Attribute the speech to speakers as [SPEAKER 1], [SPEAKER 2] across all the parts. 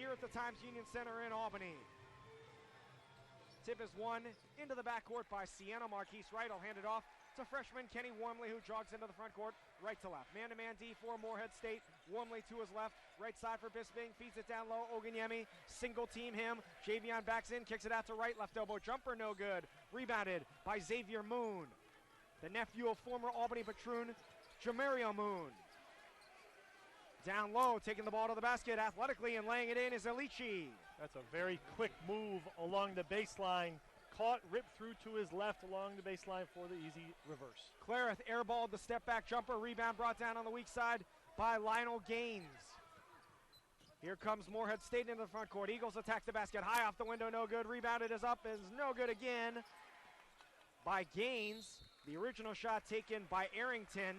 [SPEAKER 1] here at the Times Union Center in Albany. Tip is won into the backcourt by Siena. Marquise Wright will hand it off to freshman Kenny Wormley, who jogs into the front court, right to left. Man-to-man D for Morehead State. Wormley to his left, right side for Bisping, feeds it down low. Oganyemi, single team him. Javion backs in, kicks it out to right, left elbow jumper, no good. Rebounded by Xavier Moon, the nephew of former Albany patroon Jamario Moon. Down low, taking the ball to the basket athletically and laying it in is Alici.
[SPEAKER 2] That's a very quick move along the baseline. Caught, ripped through to his left along the baseline for the easy reverse.
[SPEAKER 1] Clareth airballed the step back jumper. Rebound brought down on the weak side by Lionel Gaines. Here comes Morehead State into the front court. Eagles attack the basket. High off the window, no good. Rebounded is up, is no good again by Gaines. The original shot taken by Arrington,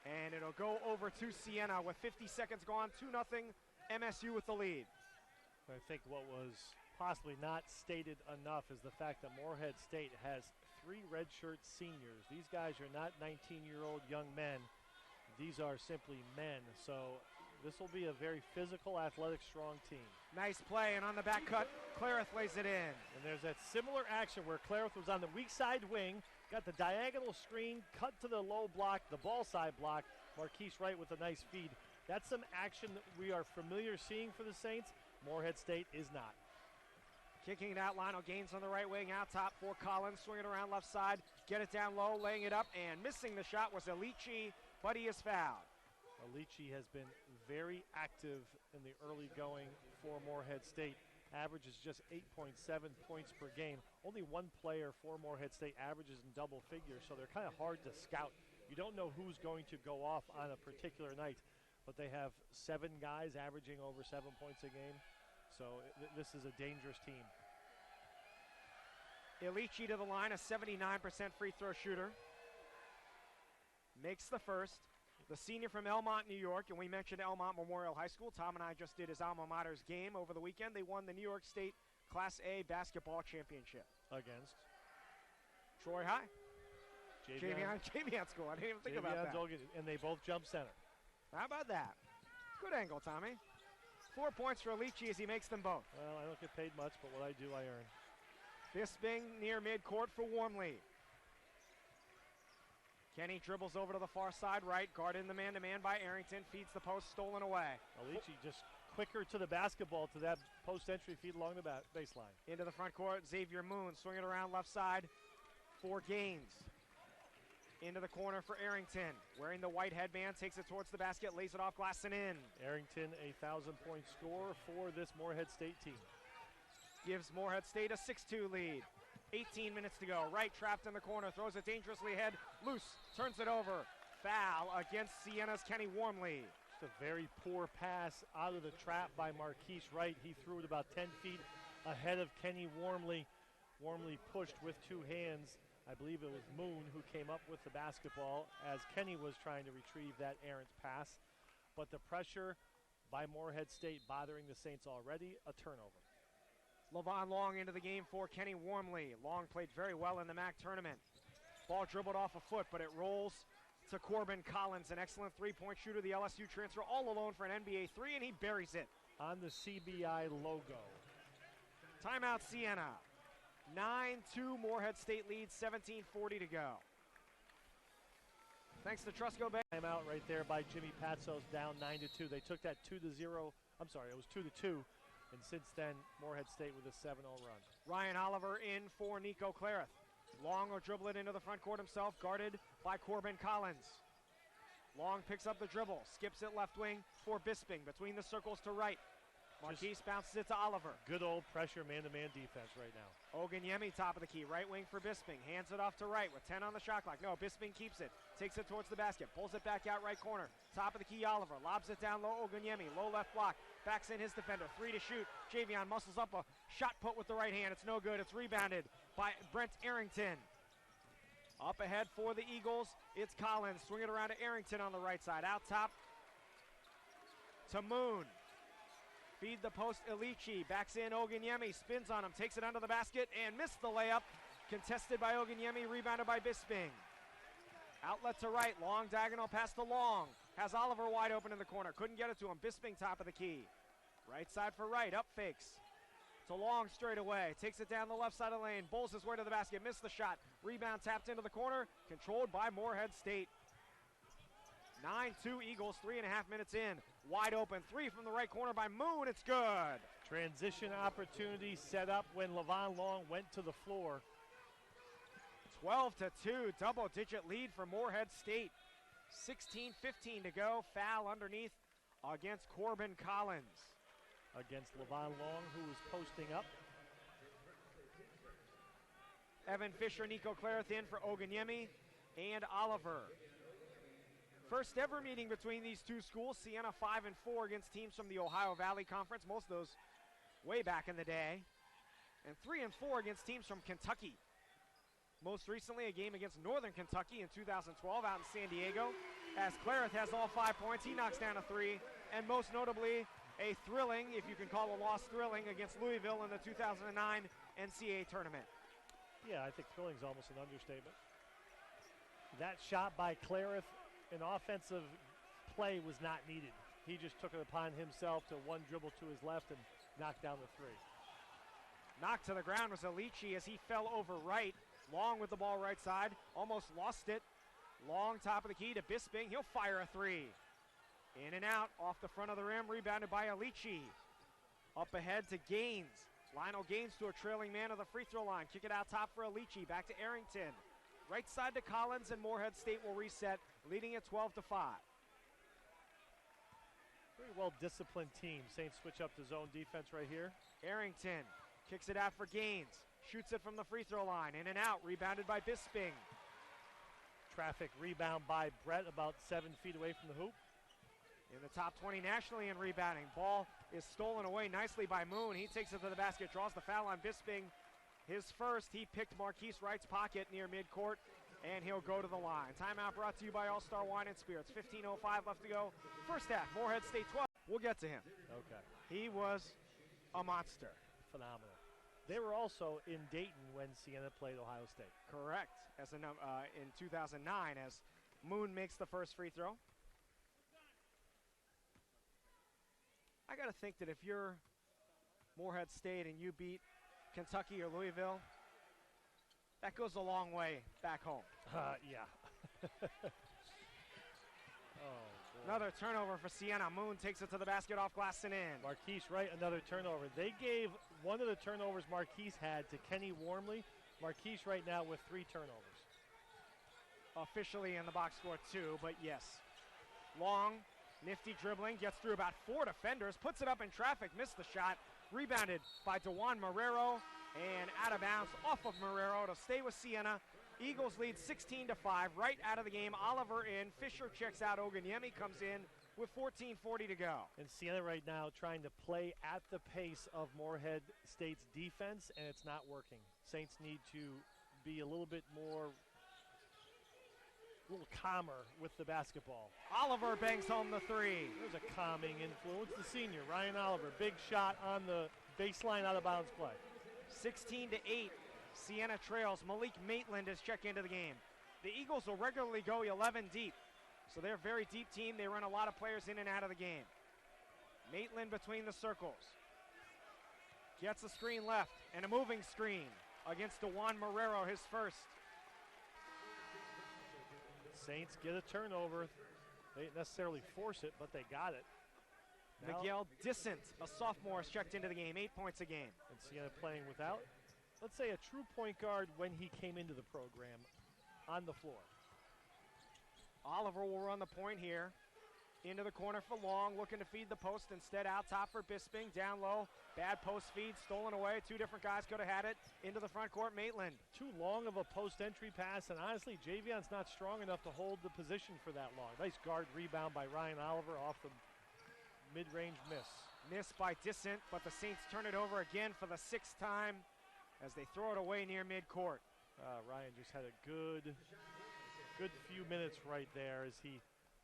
[SPEAKER 1] and it'll go over to Siena with 50 seconds gone. 2-0 MSU with the lead.
[SPEAKER 2] I think what was possibly not stated enough is the fact that Morehead State has 3 redshirt seniors. These guys are not 19-year-old young men. These are simply men. So this will be a very physical, athletic, strong team.
[SPEAKER 1] Nice play, and on the back cut, Clareth lays it in.
[SPEAKER 2] And there's that similar action where Clareth was on the weak side wing, got the diagonal screen, cut to the low block, the ball side block. Marquise Wright with a nice feed. That's some action that we are familiar seeing for the Saints. Morehead State is not.
[SPEAKER 1] Kicking it out, Lionel Gaines on the right wing, out top for Collins, swing it around left side, get it down low, laying it up, and missing the shot was Alici, but he is fouled.
[SPEAKER 2] Alici has been very active in the early going for Morehead State. Averages just 8.7 points per game. Only one player for Morehead State averages in double figures, so they're kind of hard to scout. You don't know who's going to go off on a particular night, but they have 7 guys averaging over 7 points a game. So this is a dangerous team.
[SPEAKER 1] Alici to the line, a 79% free throw shooter. Makes the first. The senior from Elmont, New York, and we mentioned Elmont Memorial High School. Tom and I just did his alma mater's game over the weekend. They won the New York State Class A basketball championship.
[SPEAKER 2] Against?
[SPEAKER 1] Troy High.
[SPEAKER 2] Javion
[SPEAKER 1] School. I didn't even think about that.
[SPEAKER 2] And they both jump center.
[SPEAKER 1] How about that? Good angle, Tommy. 4 points for Alici as he makes them both.
[SPEAKER 2] Well, I don't get paid much, but what I do, I earn.
[SPEAKER 1] Bisping near midcourt for Wormley. Kenny dribbles over to the far side right, guarded in the man-to-man by Arrington, feeds the post, stolen away.
[SPEAKER 2] Alici just quicker to the basketball to that post entry feed along the baseline.
[SPEAKER 1] Into the front court, Xavier Moon swinging around left side for Gaines. Into the corner for Arrington, wearing the white headband, takes it towards the basket, lays it off glass and in.
[SPEAKER 2] Arrington, a 1,000-point scorer for this Morehead State team.
[SPEAKER 1] Gives Morehead State a 6-2 lead. 18 minutes to go. Wright trapped in the corner, throws it dangerously ahead, loose, turns it over. Foul against Siena's Kenny Wormley.
[SPEAKER 2] Just a very poor pass out of the trap by Marquise Wright. He threw it about 10 feet ahead of Kenny Wormley. Wormley pushed with 2 hands. I believe it was Moon who came up with the basketball as Kenny was trying to retrieve that errant pass. But the pressure by Morehead State bothering the Saints already, a turnover.
[SPEAKER 1] Levon Long into the game for Kenny Wormley. Long played very well in the MAC tournament. Ball dribbled off a foot, but it rolls to Corbin Collins, an excellent three-point shooter, the LSU transfer, all alone for an NBA three, and he buries it.
[SPEAKER 2] On the CBI logo.
[SPEAKER 1] Timeout Siena. 9-2 Morehead State leads, 17:40 to go. Thanks to Trusco Bank.
[SPEAKER 2] Timeout right there by Jimmy Patsos, down 9-2. They took that 2-0. I'm sorry, it was 2-2. And since then, Morehead State with a 7-0 run.
[SPEAKER 1] Ryan Oliver in for Nico Clareth. Long will dribble it into the front court himself, guarded by Corbin Collins. Long picks up the dribble, skips it left wing for Bisping, between the circles to right. Marquise bounces it to Oliver.
[SPEAKER 2] Good old pressure man-to-man defense right now.
[SPEAKER 1] Oganyemi top of the key, right wing for Bisping. Hands it off to right with 10 on the shot clock. No, Bisping keeps it, takes it towards the basket, pulls it back out right corner. Top of the key, Oliver lobs it down low. Oganyemi, low left block, backs in his defender. 3 to shoot. Javion muscles up a shot put with the right hand. It's no good. It's rebounded by Brent Arrington. Up ahead for the Eagles, it's Collins. Swing it around to Arrington on the right side. Out top to Moon. Feed the post, Alici, backs in Oganyemi, spins on him, takes it under the basket, and missed the layup. Contested by Oganyemi, rebounded by Bisping. Outlet to right, long diagonal pass to Long. Has Oliver wide open in the corner, couldn't get it to him. Bisping top of the key. Right side for right, up fakes. It's a long straightaway, takes it down the left side of the lane, bowls his way to the basket, missed the shot. Rebound tapped into the corner, controlled by Morehead State. 9-2 Eagles, 3.5 minutes in. Wide open, three from the right corner by Moon, it's good.
[SPEAKER 2] Transition opportunity set up when Levon Long went to the floor.
[SPEAKER 1] 12-2, double-digit lead for Morehead State. 16:15 to go, foul underneath against Corbin Collins.
[SPEAKER 2] Against Levon Long, who was posting up.
[SPEAKER 1] Evan Fisher, Nico Clarith in for Oganyemi and Oliver. First ever meeting between these two schools. Siena 5-4 against teams from the Ohio Valley Conference, most of those way back in the day. And 3-4 against teams from Kentucky. Most recently, a game against Northern Kentucky in 2012 out in San Diego. As Clarith has all 5 points, he knocks down a three. And most notably, a thrilling, if you can call a loss thrilling, against Louisville in the 2009 NCAA tournament.
[SPEAKER 2] Yeah, I think thrilling is almost an understatement. That shot by Clarith, an offensive play was not needed. He just took it upon himself to one dribble to his left and knocked down the three.
[SPEAKER 1] Knocked to the ground was Alici as he fell over right. Long with the ball right side, almost lost it. Long top of the key to Bisping, he'll fire a three. In and out, off the front of the rim, rebounded by Alici. Up ahead to Gaines. Lionel Gaines to a trailing man of the free throw line. Kick it out top for Alici, back to Arrington. Right side to Collins, and Morehead State will reset, leading at 12-5.
[SPEAKER 2] Very well disciplined team. Saints switch up to zone defense right here.
[SPEAKER 1] Arrington kicks it out for Gaines. Shoots it from the free throw line. In and out, rebounded by Bisping.
[SPEAKER 2] Traffic rebound by Brett, about 7 feet away from the hoop.
[SPEAKER 1] In the top 20 nationally in rebounding. Ball is stolen away nicely by Moon. He takes it to the basket, draws the foul on Bisping. His first, he picked Marquise Wright's pocket near midcourt, and he'll go to the line. Timeout brought to you by All-Star Wine and Spirits. 15:05 left to go. First half, Morehead State 12. We'll get to him.
[SPEAKER 2] Okay.
[SPEAKER 1] He was a monster.
[SPEAKER 2] Phenomenal. They were also in Dayton when Siena played Ohio State.
[SPEAKER 1] Correct. As in 2009, as Moon makes the first free throw. I got to think that if you're Morehead State and you beat Kentucky or Louisville, that goes a long way back home.
[SPEAKER 2] Yeah. Oh, boy.
[SPEAKER 1] Another turnover for Siena. Moon takes it to the basket, off glass and in.
[SPEAKER 2] Marquise Wright, another turnover. They gave one of the turnovers Marquise had to Kenny Wormley. Marquise right now with 3 turnovers.
[SPEAKER 1] Officially in the box score 2, but yes. Long, nifty dribbling, gets through about 4 defenders, puts it up in traffic, missed the shot. Rebounded by DeJuan Marrero, and out of bounds off of Marrero to stay with Siena. Eagles lead 16-5, right out of the game. Oliver in, Fisher checks out, Oganyemi comes in with 14:40 to go.
[SPEAKER 2] And Siena right now trying to play at the pace of Morehead State's defense, and it's not working. Saints need to be a little bit more, a little calmer with the basketball.
[SPEAKER 1] Oliver bangs home the three.
[SPEAKER 2] There's a calming influence. The senior, Ryan Oliver, big shot on the baseline out of bounds play.
[SPEAKER 1] 16-8, Siena trails. Malik Maitland is checked into the game. The Eagles will regularly go 11 deep, so they're a very deep team. They run a lot of players in and out of the game. Maitland between the circles. Gets a screen left, and a moving screen against DeJuan Marrero, his first.
[SPEAKER 2] Saints get a turnover. They didn't necessarily force it, but they got it. Now,
[SPEAKER 1] Miguel Dissent, a sophomore, is checked into the game, 8 points a game.
[SPEAKER 2] And Siena playing without, let's say, a true point guard when he came into the program on the floor.
[SPEAKER 1] Oliver will run the point here. Into the corner for Long, looking to feed the post. Instead, out top for Bisping, down low. Bad post feed, stolen away. 2 different guys could have had it. Into the front court, Maitland.
[SPEAKER 2] Too long of a post entry pass, and honestly, Javion's not strong enough to hold the position for that long. Nice guard rebound by Ryan Oliver off the mid-range miss.
[SPEAKER 1] Missed by Dissent, but the Saints turn it over again for the 6th time as they throw it away near midcourt.
[SPEAKER 2] Ryan just had a good few minutes right there as he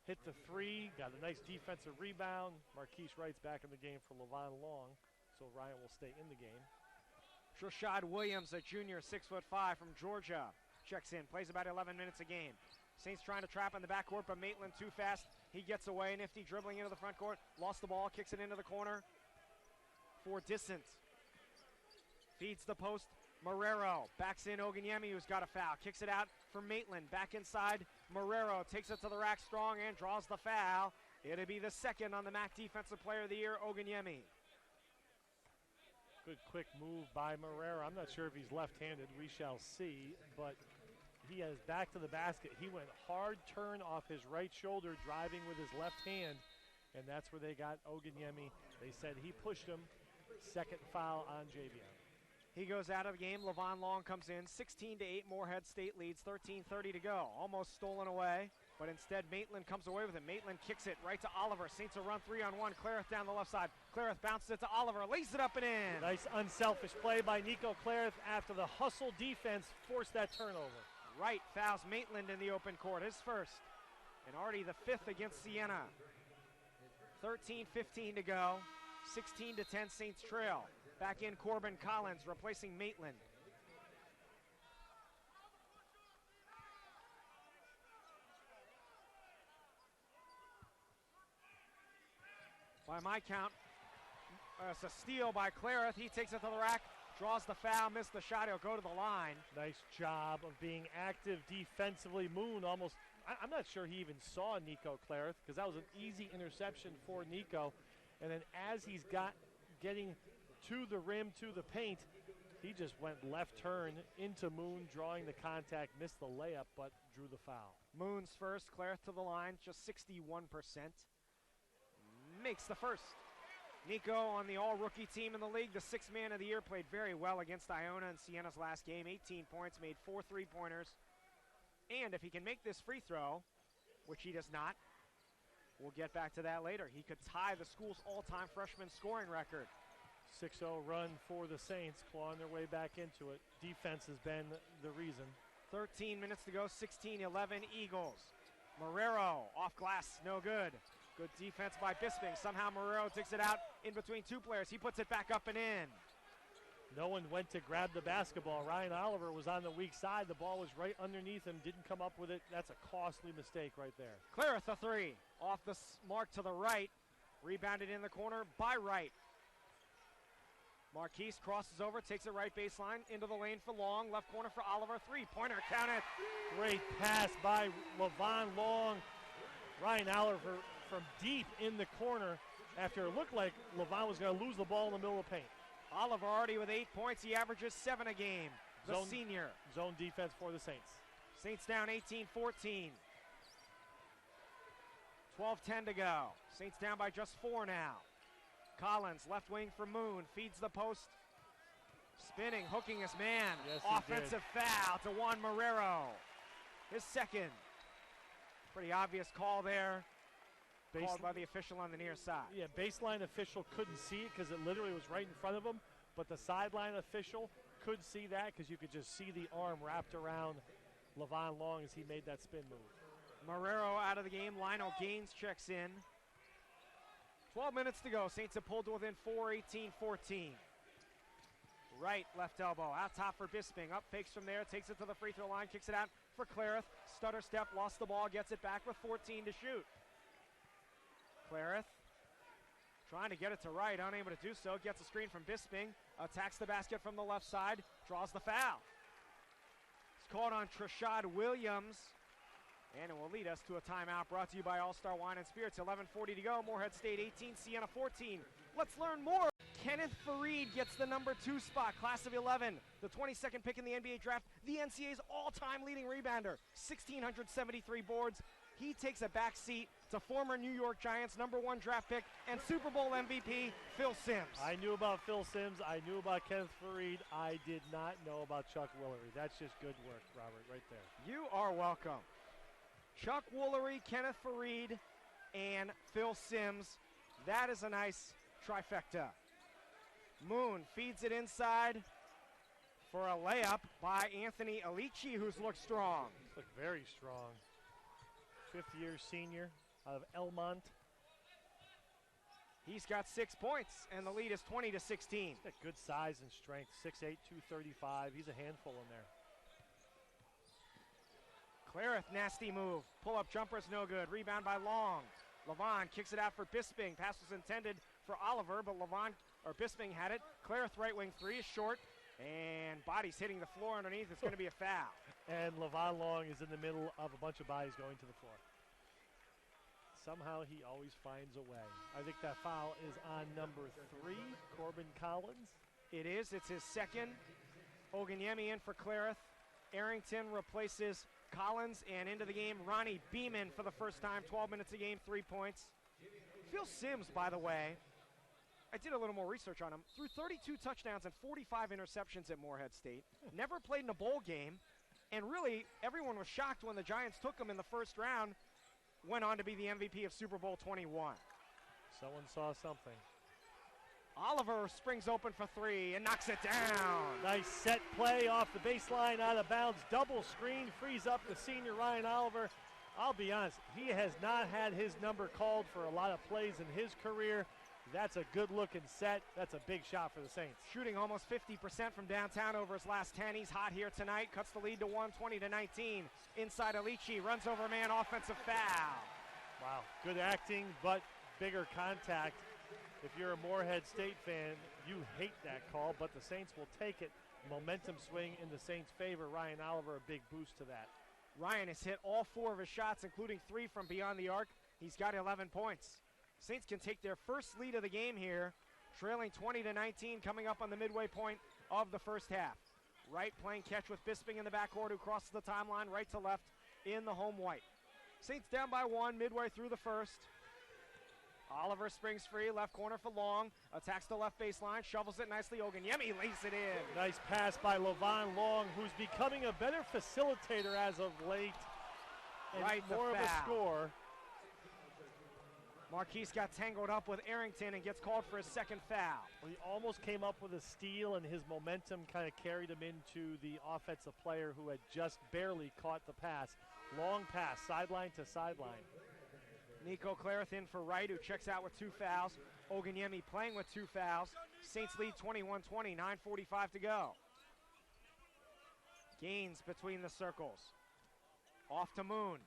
[SPEAKER 2] hit the 3, got a nice defensive rebound. Marquise Wright's back in the game for Levon Long, so Ryan will stay in the game.
[SPEAKER 1] Rashad Williams, a junior, 6'5" from Georgia, checks in, plays about 11 minutes a game. Saints trying to trap in the backcourt, but Maitland too fast. He gets away, nifty dribbling into the front court, lost the ball, kicks it into the corner. for Dissent. Feeds the post, Marrero. Backs in Oganyemi, who's got a foul. Kicks it out for Maitland. Back inside, Marrero takes it to the rack strong and draws the foul. It'll be the second on the MAC Defensive Player of the Year, Oganyemi.
[SPEAKER 2] Good quick move by Marrero. I'm not sure if he's left-handed. We shall see, but he has back to the basket. He went hard turn off his right shoulder, driving with his left hand, and that's where they got Oganyemi. They said he pushed him. Second foul on JVM.
[SPEAKER 1] He goes out of the game. Levon Long comes in. 16-8, Morehead State leads. 13:30 to go. Almost stolen away, but instead Maitland comes away with it. Maitland kicks it right to Oliver. Saints will run 3-on-1. Clareth down the left side. Clareth bounces it to Oliver. Lays it up and in.
[SPEAKER 2] Nice unselfish play by Nico Clareth after the hustle defense forced that turnover.
[SPEAKER 1] Wright fouls Maitland in the open court. His first, and already the fifth against Siena. 13:15 to go. 16-10 Saints trail. Back in Corbin Collins replacing Maitland. By my count, it's a steal by Clareth. He takes it to the rack, draws the foul, missed the shot. He'll go to the line.
[SPEAKER 2] Nice job of being active defensively. Moon almost, I'm not sure he even saw Nico Clareth because that was an easy interception for Nico. And then as he's getting to the rim, to the paint, he just went left turn into Moon, drawing the contact, missed the layup, but drew the foul.
[SPEAKER 1] Moon's first, Clareth to the line, just 61%. Makes the first. Nico on the all-rookie team in the league, the sixth man of the year, played very well against Iona in Siena's last game. 18 points, made 4 3-pointers. And if he can make this free throw, which he does not, we'll get back to that later. He could tie the school's all-time freshman scoring record.
[SPEAKER 2] 6-0 run for the Saints, clawing their way back into it. Defense has been the reason.
[SPEAKER 1] 13 minutes to go, 16-11 Eagles. Marrero off glass, no good. Good defense by Bisping. Somehow Marrero takes it out in between two players. He puts it back up and in.
[SPEAKER 2] No one went to grab the basketball. Ryan Oliver was on the weak side. The ball was right underneath him, didn't come up with it. That's a costly mistake right there.
[SPEAKER 1] Clareth a three. Off the mark to the right. Rebounded in the corner by Wright. Marquise crosses over, takes it right baseline, into the lane for Long, left corner for Oliver, three-pointer, count it.
[SPEAKER 2] Great pass by Levon Long. Ryan Oliver from deep in the corner after it looked like Levon was going to lose the ball in the middle of the paint.
[SPEAKER 1] Oliver already with 8 points, he averages 7 a game, the senior.
[SPEAKER 2] Zone defense for the Saints.
[SPEAKER 1] Saints down 18-14. 12-10 to go. Saints down by just 4 now. Collins, left wing for Moon, feeds the post. Spinning, hooking his man.
[SPEAKER 2] Yes,
[SPEAKER 1] offensive foul to Juan Marrero. His second. Pretty obvious call there. Called by the official on the near side.
[SPEAKER 2] Yeah, baseline official couldn't see it because it literally was right in front of him, but the sideline official could see that because you could just see the arm wrapped around Levon Long as he made that spin move.
[SPEAKER 1] Marrero out of the game. Lionel Gaines checks in. 12 minutes to go. Saints have pulled to within 4, 18-14. Right, left elbow. Out top for Bisping. Up fakes from there. Takes it to the free throw line. Kicks it out for Clareth. Stutter step. Lost the ball. Gets it back with 14 to shoot. Clareth trying to get it to Wright. Unable to do so. Gets a screen from Bisping. Attacks the basket from the left side. Draws the foul. It's called on Trashad Williams. And it will lead us to a timeout brought to you by All-Star Wine and Spirits. 11:40 to go. Morehead State 18, Siena 14. Let's learn more. Kenneth Fareed gets the number 2 spot, class of 11. The 22nd pick in the NBA draft. The NCAA's all-time leading rebounder. 1,673 boards. He takes a back seat to former New York Giants number 1 draft pick and Super Bowl MVP, Phil Simms.
[SPEAKER 2] I knew about Phil Simms. I knew about Kenneth Fareed. I did not know about Chuck Woolery. That's just good work, Robert, right there.
[SPEAKER 1] You are welcome. Chuck Woolery, Kenneth Fareed, and Phil Simms. That is a nice trifecta. Moon feeds it inside for a layup by Anthony Alici, who's looked strong.
[SPEAKER 2] He's looked very strong. Fifth-year senior out of Elmont.
[SPEAKER 1] He's got 6 points, and the lead is 20-16.
[SPEAKER 2] He's got good size and strength, 6'8", 235. He's a handful in there.
[SPEAKER 1] Clareth, nasty move. Pull-up jumper is no good. Rebound by Long. Levon kicks it out for Bisping. Pass was intended for Oliver, but Levon Bisping had it. Clareth right wing three is short, and body's hitting the floor underneath. It's going to be a foul.
[SPEAKER 2] And Levon Long is in the middle of a bunch of bodies going to the floor. Somehow he always finds a way. I think that foul is on number 3, Corbin Collins.
[SPEAKER 1] It is. It's his second. Oganyemi in for Clareth. Arrington replaces Collins, and into the game, Ronnie Beeman for the first time. 12 minutes a game, 3 points. Phil Simms, by the way, I did a little more research on him. Threw 32 touchdowns and 45 interceptions at Morehead State. Never played in a bowl game. And really, everyone was shocked when the Giants took him in the first round. Went on to be the MVP of Super Bowl 21.
[SPEAKER 2] Someone saw something.
[SPEAKER 1] Oliver springs open for 3 and knocks it down.
[SPEAKER 2] Nice set play off the baseline, out of bounds. Double screen, frees up the senior Ryan Oliver. I'll be honest, he has not had his number called for a lot of plays in his career. That's a good-looking set. That's a big shot for the Saints.
[SPEAKER 1] Shooting almost 50% from downtown over his last 10. He's hot here tonight. Cuts the lead to 120-19. Inside Alici, runs over man, offensive foul.
[SPEAKER 2] Wow, good acting, but bigger contact. If you're a Morehead State fan, you hate that call, but the Saints will take it. Momentum swing in the Saints' favor. Ryan Oliver, a big boost to that.
[SPEAKER 1] Ryan has hit all 4 of his shots, including 3 from beyond the arc. He's got 11 points. Saints can take their first lead of the game here, trailing 20-19, coming up on the midway point of the first half. Wright playing catch with Bisping in the backcourt, who crosses the timeline right to left in the home white. Saints down by 1 midway through the first. Oliver springs free, left corner for Long, attacks the left baseline, shovels it nicely. Oganyemi lays it in.
[SPEAKER 2] Nice pass by Levon Long, who's becoming a better facilitator as of late, and
[SPEAKER 1] right,
[SPEAKER 2] more of a scorer.
[SPEAKER 1] Marquise got tangled up with Arrington and gets called for his second foul.
[SPEAKER 2] Well, he almost came up with a steal, and his momentum kind of carried him into the offensive player who had just barely caught the pass. Long pass, sideline to sideline.
[SPEAKER 1] Nico Clareth in for Wright, who checks out with 2 fouls. Oganyemi playing with 2 fouls. Saints lead 21-20, 9:45 to go. Gaines between the circles. Off to Moon.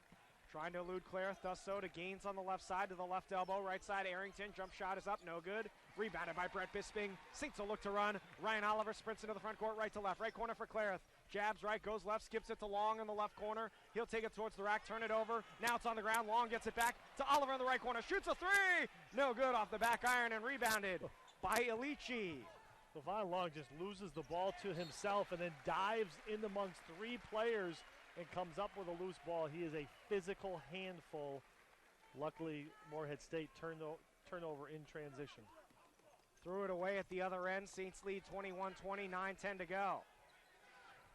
[SPEAKER 1] Trying to elude Clareth, does so to Gaines on the left side, to the left elbow. Right side, Arrington. Jump shot is up, no good. Rebounded by Brett Bisping. Saints will look to run. Ryan Oliver sprints into the front court, right to left. Right corner for Clareth. Jabs right, goes left, skips it to Long in the left corner. He'll take it towards the rack, turn it over. Now it's on the ground. Long gets it back to Oliver in the right corner. Shoots a 3. No good, off the back iron, and rebounded by Alici.
[SPEAKER 2] Levon Long just loses the ball to himself and then dives in amongst 3 players and comes up with a loose ball. He is a physical handful. Luckily, Morehead State turnover in transition.
[SPEAKER 1] Threw it away at the other end. Saints lead 21-20, 9:10 to go.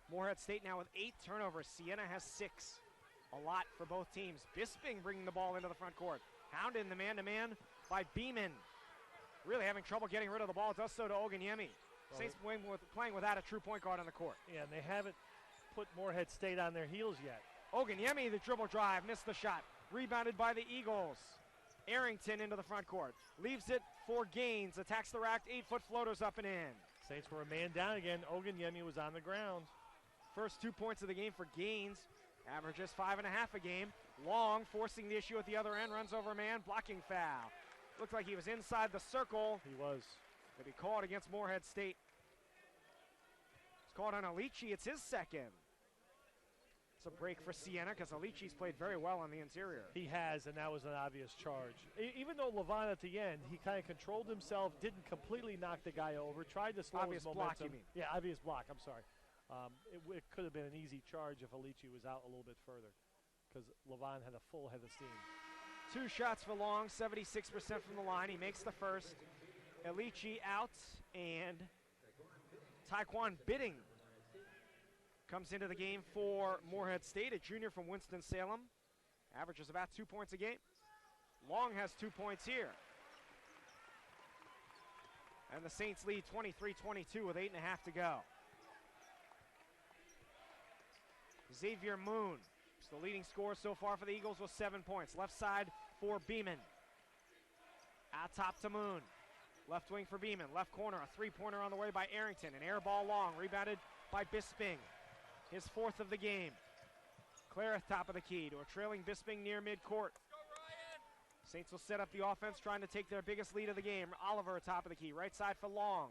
[SPEAKER 1] Morehead State now with 8 turnovers. Siena has 6. A lot for both teams. Bisping bringing the ball into the front court. Hounded in the man-to-man by Beeman. Really having trouble getting rid of the ball. Does so to Oganyemi. Saints playing without a true point guard on the court.
[SPEAKER 2] Yeah, and they haven't put Morehead State on their heels yet.
[SPEAKER 1] Oganyemi, the dribble drive, missed the shot. Rebounded by the Eagles. Arrington into the front court. Leaves it for Gaines. Attacks the rack. 8-foot floaters up and in.
[SPEAKER 2] Saints were a man down again. Oganyemi was on the ground.
[SPEAKER 1] First 2 points of the game for Gaines. Averages 5.5 a game. Long forcing the issue at the other end. Runs over a man. Blocking foul. Looked like he was inside the circle.
[SPEAKER 2] He was.
[SPEAKER 1] But he called against Morehead State. It's called on Alici. It's his second. It's a break for Siena because Alici's played very well on the interior.
[SPEAKER 2] He has, and that was an obvious charge. Even though Levon at the end, he kind of controlled himself, didn't completely knock the guy over, tried to slow his momentum.
[SPEAKER 1] Obvious block, you mean?
[SPEAKER 2] Yeah, obvious block, I'm sorry. It could have been an easy charge if Alici was out a little bit further because Levon had a full head of steam.
[SPEAKER 1] 2 shots for Long, 76% from the line. He makes the first. Alici out, and Taekwon Bidding comes into the game for Morehead State, a junior from Winston-Salem. Averages about 2 points a game. Long has 2 points here. And the Saints lead 23-22 with 8.5 to go. Xavier Moon is the leading scorer so far for the Eagles with 7 points. Left side for Beeman. Out top to Moon. Left wing for Beeman. Left corner, a 3-pointer on the way by Arrington. An air ball Long, rebounded by Bisping. His 4th of the game. Clareth top of the key to a trailing Bisping near midcourt. Saints will set up the offense, trying to take their biggest lead of the game. Oliver, top of the key, right side for Long.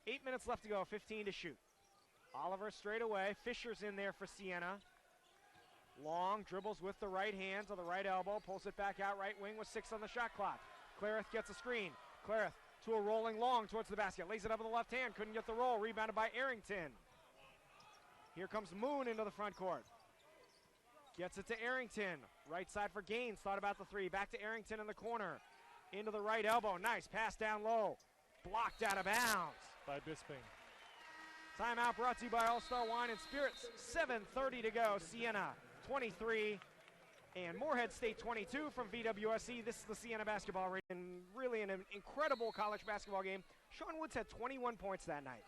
[SPEAKER 1] 8 minutes left to go, 15 to shoot. Oliver straight away. Fisher's in there for Siena. Long dribbles with the right hand to the right elbow, pulls it back out right wing with 6 on the shot clock. Clareth gets a screen. Clareth to a rolling Long towards the basket. Lays it up with the left hand, couldn't get the roll. Rebounded by Arrington. Here comes Moon into the front court. Gets it to Arrington. Right side for Gaines. Thought about the 3. Back to Arrington in the corner. Into the right elbow. Nice pass down low. Blocked out of bounds
[SPEAKER 2] by Bisping.
[SPEAKER 1] Timeout brought to you by All-Star Wine and Spirits. 7:30 to go. Siena 23 and Morehead State 22 from VWSC. This is the Siena basketball rating. And really an incredible college basketball game. Sean Woods had 21 points that night.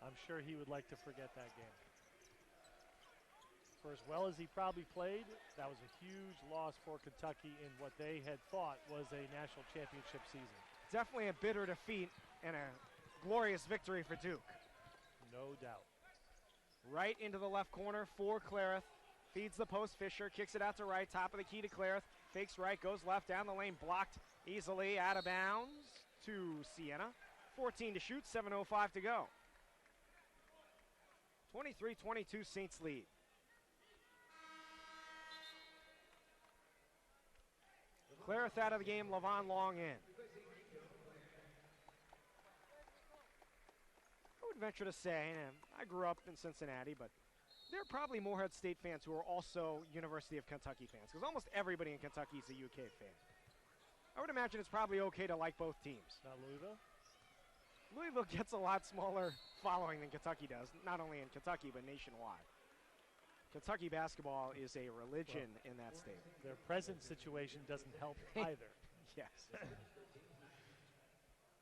[SPEAKER 2] I'm sure he would like to forget that game. For as well as he probably played, that was a huge loss for Kentucky in what they had thought was a national championship season.
[SPEAKER 1] Definitely a bitter defeat and a glorious victory for Duke.
[SPEAKER 2] No doubt.
[SPEAKER 1] Right into the left corner for Clareth. Feeds the post. Fisher kicks it out to right. Top of the key to Clareth. Fakes right, goes left, down the lane, blocked easily, out of bounds to Siena. 14 to shoot, 7:05 to go. 23-22 Saints lead. Clareth out of the game, Levon Long in. I would venture to say, and I grew up in Cincinnati, but there are probably Morehead State fans who are also University of Kentucky fans, because almost everybody in Kentucky is a UK fan. I would imagine it's probably okay to like both teams.
[SPEAKER 2] Not Louisville?
[SPEAKER 1] Louisville gets a lot smaller following than Kentucky does, not only in Kentucky, but nationwide. Kentucky basketball is a religion in that state.
[SPEAKER 2] Their present situation doesn't help either.
[SPEAKER 1] Yes.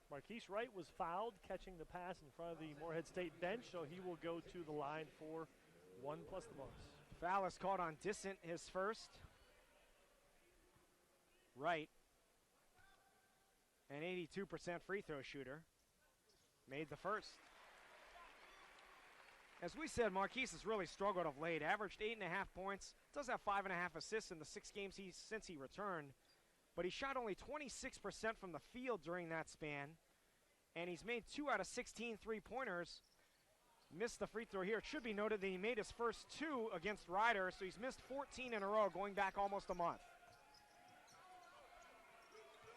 [SPEAKER 2] Marquise Wright was fouled catching the pass in front of the Morehead State bench, so he will go to the line for 1+ the bonus.
[SPEAKER 1] Foul is called on Dissent, his first. Wright, an 82% free throw shooter, made the first. As we said, Marquise has really struggled of late. Averaged 8.5 points, does have 5.5 assists in the 6 games since he returned, but he shot only 26% from the field during that span, and he's made 2 out of 16 3-pointers. Missed the free throw here. It should be noted that he made his first 2 against Ryder, so he's missed 14 in a row, going back almost a month.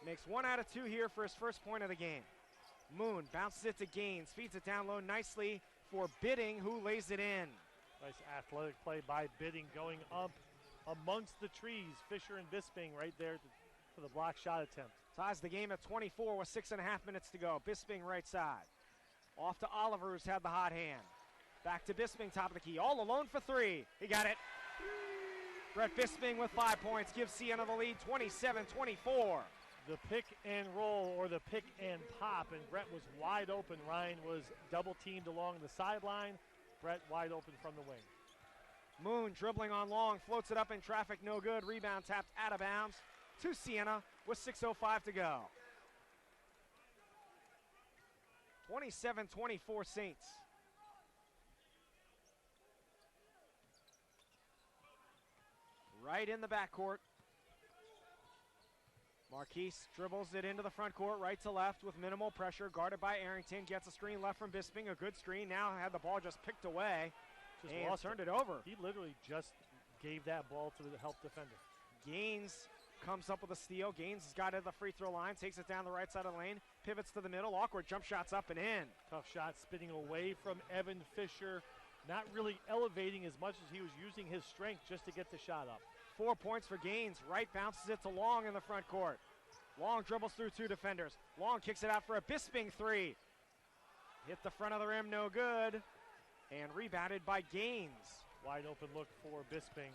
[SPEAKER 1] Makes 1 out of 2 here for his first point of the game. Moon bounces it to Gaines, feeds it down low nicely for Bidding, who lays it in.
[SPEAKER 2] Nice athletic play by Bidding, going up amongst the trees. Fisher and Bisping right there for the block shot attempt.
[SPEAKER 1] Ties the game at 24 with 6.5 minutes to go. Bisping right side. Off to Oliver, who's had the hot hand. Back to Bisping, top of the key. All alone for 3. He got it. Brett Bisping with 5 points gives Siena the lead, 27-24.
[SPEAKER 2] The pick and roll, or the pick and pop, and Brett was wide open. Ryan was double teamed along the sideline. Brett wide open from the wing.
[SPEAKER 1] Moon dribbling on Long, floats it up in traffic, no good. Rebound tapped out of bounds to Siena with 6:05 to go. 27-24 Saints. Right in the backcourt. Marquise dribbles it into the front court, right to left with minimal pressure, guarded by Arrington. Gets a screen left from Bisping, a good screen. Now had the ball just picked away and turned it over.
[SPEAKER 2] He literally just gave that ball to the help defender.
[SPEAKER 1] Gaines comes up with a steal. Gaines has got it at the free throw line, takes it down the right side of the lane, pivots to the middle, awkward jump shots up and in.
[SPEAKER 2] Tough shot spinning away from Evan Fisher, not really elevating as much as he was using his strength just to get the shot up.
[SPEAKER 1] 4 points for Gaines. Wright bounces it to Long in the front court. Long dribbles through 2 defenders. Long kicks it out for a Bisping 3. Hit the front of the rim, no good. And rebounded by Gaines.
[SPEAKER 2] Wide open look for Bisping.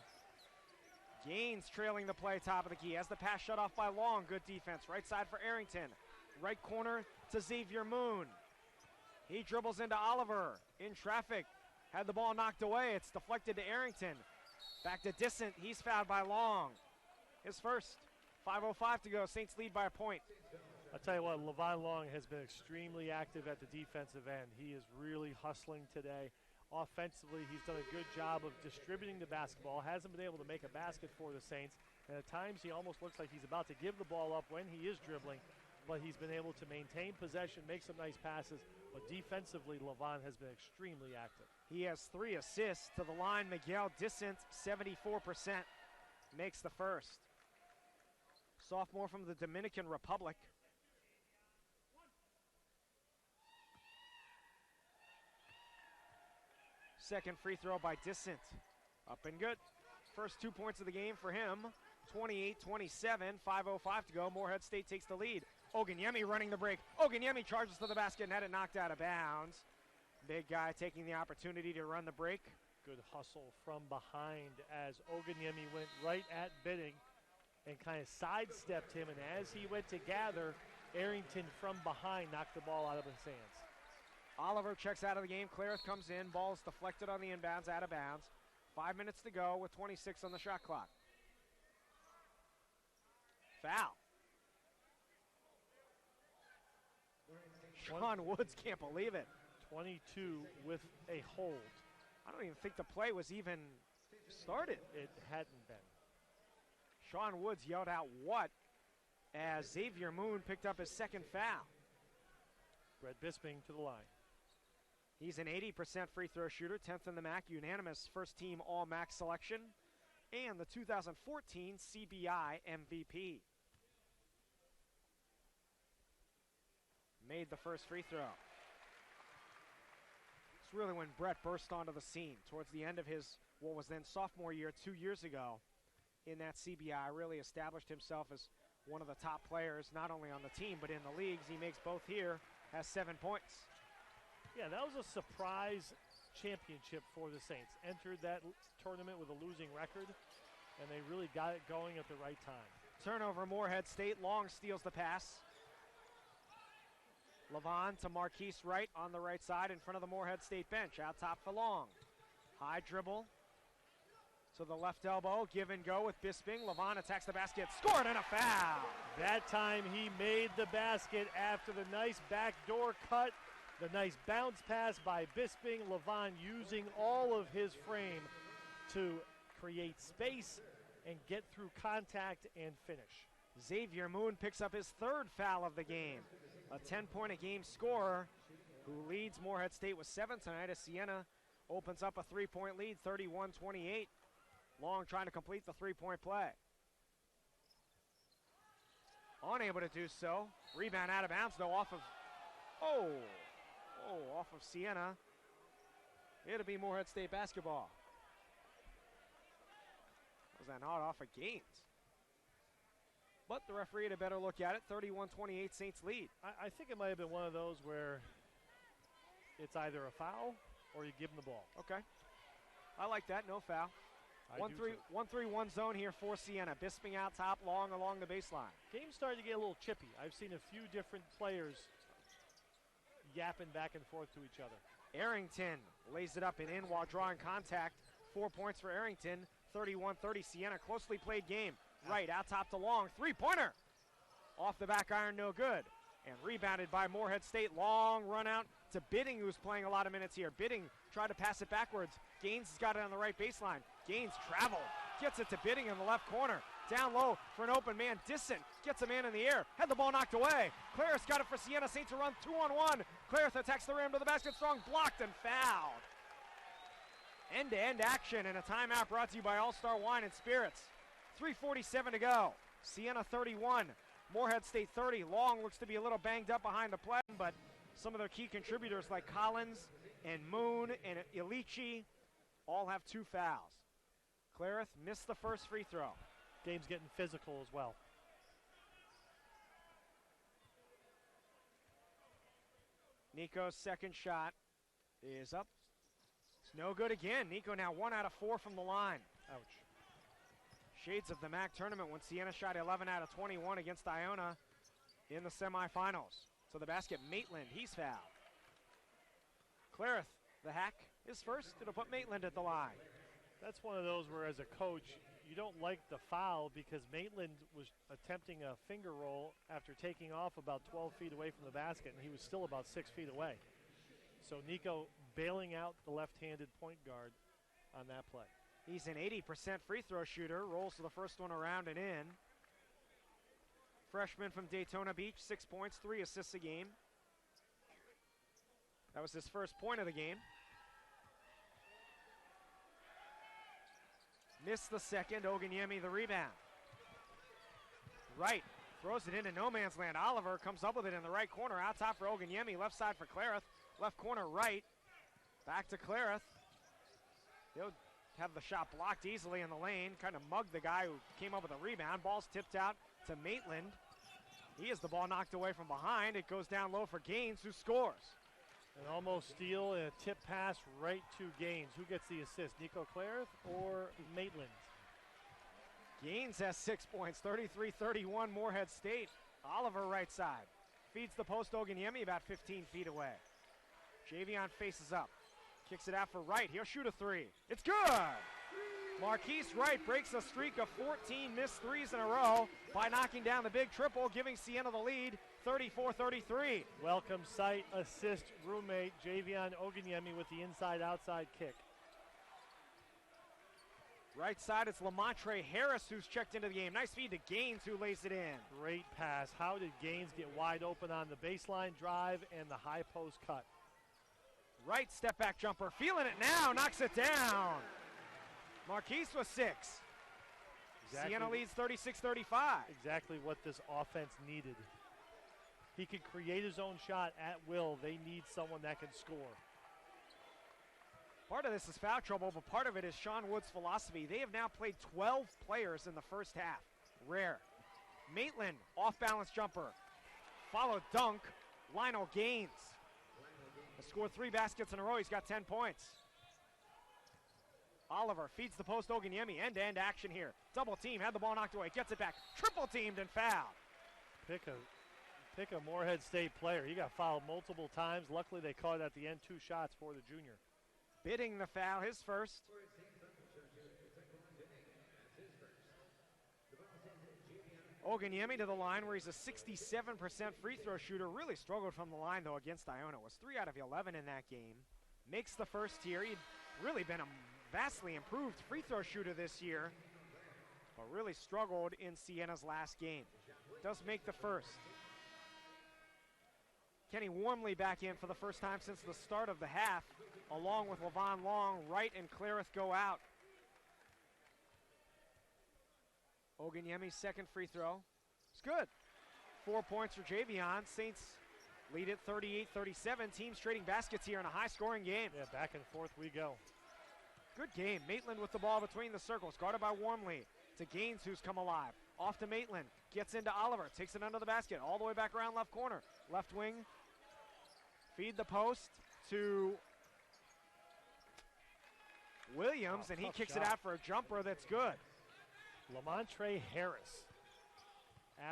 [SPEAKER 1] Gaines trailing the play, top of the key. Has the pass shut off by Long. Good defense. Right side for Arrington. Right corner to Xavier Moon. He dribbles into Oliver. In traffic. Had the ball knocked away. It's deflected to Arrington. Back to Dissent. He's fouled by Long. His first. 5:05 to go. Saints lead by a point.
[SPEAKER 2] I'll tell you what, Levon Long has been extremely active at the defensive end. He is really hustling today. Offensively, he's done a good job of distributing the basketball. Hasn't been able to make a basket for the Saints, And at times he almost looks like he's about to give the ball up when he is dribbling, but he's been able to maintain possession, make some nice passes. But defensively, Levon has been extremely active.
[SPEAKER 1] He has 3 assists to the line. Miguel Dissent, 74%, makes the first. Sophomore from the Dominican Republic. Second free throw by Dissent. Up and good. First 2 points of the game for him. 28-27, 5:05 to go. Morehead State takes the lead. Oganyemi running the break. Oganyemi charges to the basket and had it knocked out of bounds. Big guy taking the opportunity to run the break.
[SPEAKER 2] Good hustle from behind as Oganyemi went right at Bidding and kind of sidestepped him. And as he went to gather, Arrington from behind knocked the ball out of his hands.
[SPEAKER 1] Oliver checks out of the game. Clarith comes in. Ball is deflected on the inbounds, out of bounds. 5 minutes to go with 26 on the shot clock. Foul. Sean Woods can't believe it.
[SPEAKER 2] 22 with a hold.
[SPEAKER 1] I don't even think the play was even started.
[SPEAKER 2] It hadn't been.
[SPEAKER 1] Sean Woods yelled out, "What?" as Xavier Moon picked up his second foul.
[SPEAKER 2] Brett Bisping to the line.
[SPEAKER 1] He's an 80% free throw shooter, 10th in the MAC, unanimous first team All-MAC selection, and the 2014 CBI MVP. Made the first free throw. It's really when Brett burst onto the scene towards the end of his, what was then sophomore year 2 years ago in that CBI, really established himself as one of the top players, not only on the team, but in the leagues. He makes both here, has 7 points.
[SPEAKER 2] Yeah, that was a surprise championship for the Saints. Entered that tournament with a losing record, and they really got it going at the right time.
[SPEAKER 1] Turnover, Morehead State. Long steals the pass. Levon to Marquise Wright on the right side in front of the Morehead State bench. Out top for Long. High dribble to the left elbow. Give and go with Bisping. Levon attacks the basket. Scored and a foul.
[SPEAKER 2] That time he made the basket after the nice backdoor cut. The nice bounce pass by Bisping. Levon using all of his frame to create space and get through contact and finish.
[SPEAKER 1] Xavier Moon picks up his 3rd foul of the game. A 10-point-a-game scorer who leads Morehead State with 7 tonight as Siena opens up a 3-point lead, 31-28. Long trying to complete the 3-point play. Unable to do so. Rebound out of bounds, though, off of Siena. It'll be Morehead State basketball. Was that not off of Gaines? But the referee had a better look at it. 31-28 Saints lead.
[SPEAKER 2] I think it might have been one of those where it's either a foul or you give them the ball.
[SPEAKER 1] Okay. I like that. No foul. 1-3-1 zone here for Siena. Bisping out top, Long along the baseline.
[SPEAKER 2] Game's starting to get a little chippy. I've seen a few different players yapping back and forth to each other.
[SPEAKER 1] Arrington lays it up and in while drawing contact. 4 points for Arrington. 31-30 Siena. Closely played game. Right, out top to Long. 3-pointer. Off the back iron, no good. And rebounded by Morehead State. Long run out to Bidding, who's playing a lot of minutes here. Bidding tried to pass it backwards. Gaines has got it on the right baseline. Gaines traveled. Gets it to Bidding in the left corner. Down low for an open man. Dissent gets a man in the air. Had the ball knocked away. Clarith got it for Siena Saint to run 2-on-1. Clarith attacks the rim to the basket. Strong blocked and fouled. End-to-end action and a timeout brought to you by All-Star Wine and Spirits. 3:47 to go. Siena 31, Morehead State 30. Long looks to be a little banged up behind the play, but some of their key contributors like Collins and Moon and Ilichi all have 2 fouls. Clarith missed the first free throw.
[SPEAKER 2] Game's getting physical as well.
[SPEAKER 1] Nico's second shot is up. It's no good again. Nico now 1 out of 4 from the line.
[SPEAKER 2] Ouch.
[SPEAKER 1] Shades of the MAC tournament when Siena shot 11 out of 21 against Iona in the semifinals. So the basket, Maitland, he's fouled. Clarith, the hack, is first. It'll put Maitland at the line.
[SPEAKER 2] That's one of those where, as a coach, you don't like the foul because Maitland was attempting a finger roll after taking off about 12 feet away from the basket, and he was still about 6 feet away. So Nico bailing out the left-handed point guard on that play.
[SPEAKER 1] He's an 80% free throw shooter, rolls to the first one around and in. Freshman from Daytona Beach, 6 points, 3 assists a game. That was his first point of the game. Missed the second, Oganyemi the rebound. Wright throws it into no man's land. Oliver comes up with it in the right corner, out top for Oganyemi, left side for Clarith. Left corner, Wright. Back to Clarith. He'll have the shot blocked easily in the lane, kind of mugged the guy who came up with a rebound. Ball's tipped out to Maitland. He has the ball knocked away from behind. It goes down low for Gaines, who scores.
[SPEAKER 2] An almost steal and a tip pass right to Gaines. Who gets the assist, Nico Clarith or Maitland?
[SPEAKER 1] Gaines has 6 points, 33-31 Morehead State. Oliver right side. Feeds the post, Oganyemi about 15 feet away. Javion faces up. Kicks it out for Wright. He'll shoot a three. It's good! Marquise Wright breaks a streak of 14 missed threes in a row by knocking down the big triple, giving Siena the lead, 34-33.
[SPEAKER 2] Welcome sight assist roommate Javion Oganyemi with the inside-outside kick.
[SPEAKER 1] Right side, it's Lamontre Harris who's checked into the game. Nice feed to Gaines, who lays it in.
[SPEAKER 2] Great pass. How did Gaines get wide open on the baseline drive and the high post cut?
[SPEAKER 1] Right step back jumper, feeling it now, knocks it down. Marquise with 6.
[SPEAKER 2] Exactly.
[SPEAKER 1] Siena leads 36-35.
[SPEAKER 2] Exactly what this offense needed. He can create his own shot at will. They need someone that can score.
[SPEAKER 1] Part of this is foul trouble, but part of it is Sean Wood's philosophy. They have now played 12 players in the first half. Rare. Maitland, off-balance jumper. Followed dunk, Lionel Gaines. Has scored 3 baskets in a row. He's got 10 points. Oliver feeds the post, Oganyemi, end-to-end action here. Double team, had the ball knocked away, gets it back, triple teamed and fouled.
[SPEAKER 2] Pick a Morehead State player. He got fouled multiple times. Luckily they caught at the end 2 shots for the junior.
[SPEAKER 1] Bidding the foul, his first. Oganyemi to the line where he's a 67% free throw shooter. Really struggled from the line though against Iona. Was 3 out of 11 in that game. Makes the first here. He'd really been a vastly improved free throw shooter this year, but really struggled in Siena's last game. Does make the first. Kenny Warmley back in for the first time since the start of the half, along with Levon Long. Wright and Clarith go out. Oganyemi's second free throw. It's good. 4 points for Javion. Saints lead it 38-37. Teams trading baskets here in a high-scoring game.
[SPEAKER 2] Yeah, back and forth we go.
[SPEAKER 1] Good game. Maitland with the ball between the circles, guarded by Warmley. To Gaines, who's come alive. Off to Maitland. Gets into Oliver. Takes it under the basket. All the way back around left corner. Left wing. Feed the post to Williams, and he kicks it out for a jumper that's good.
[SPEAKER 2] Lamontre Harris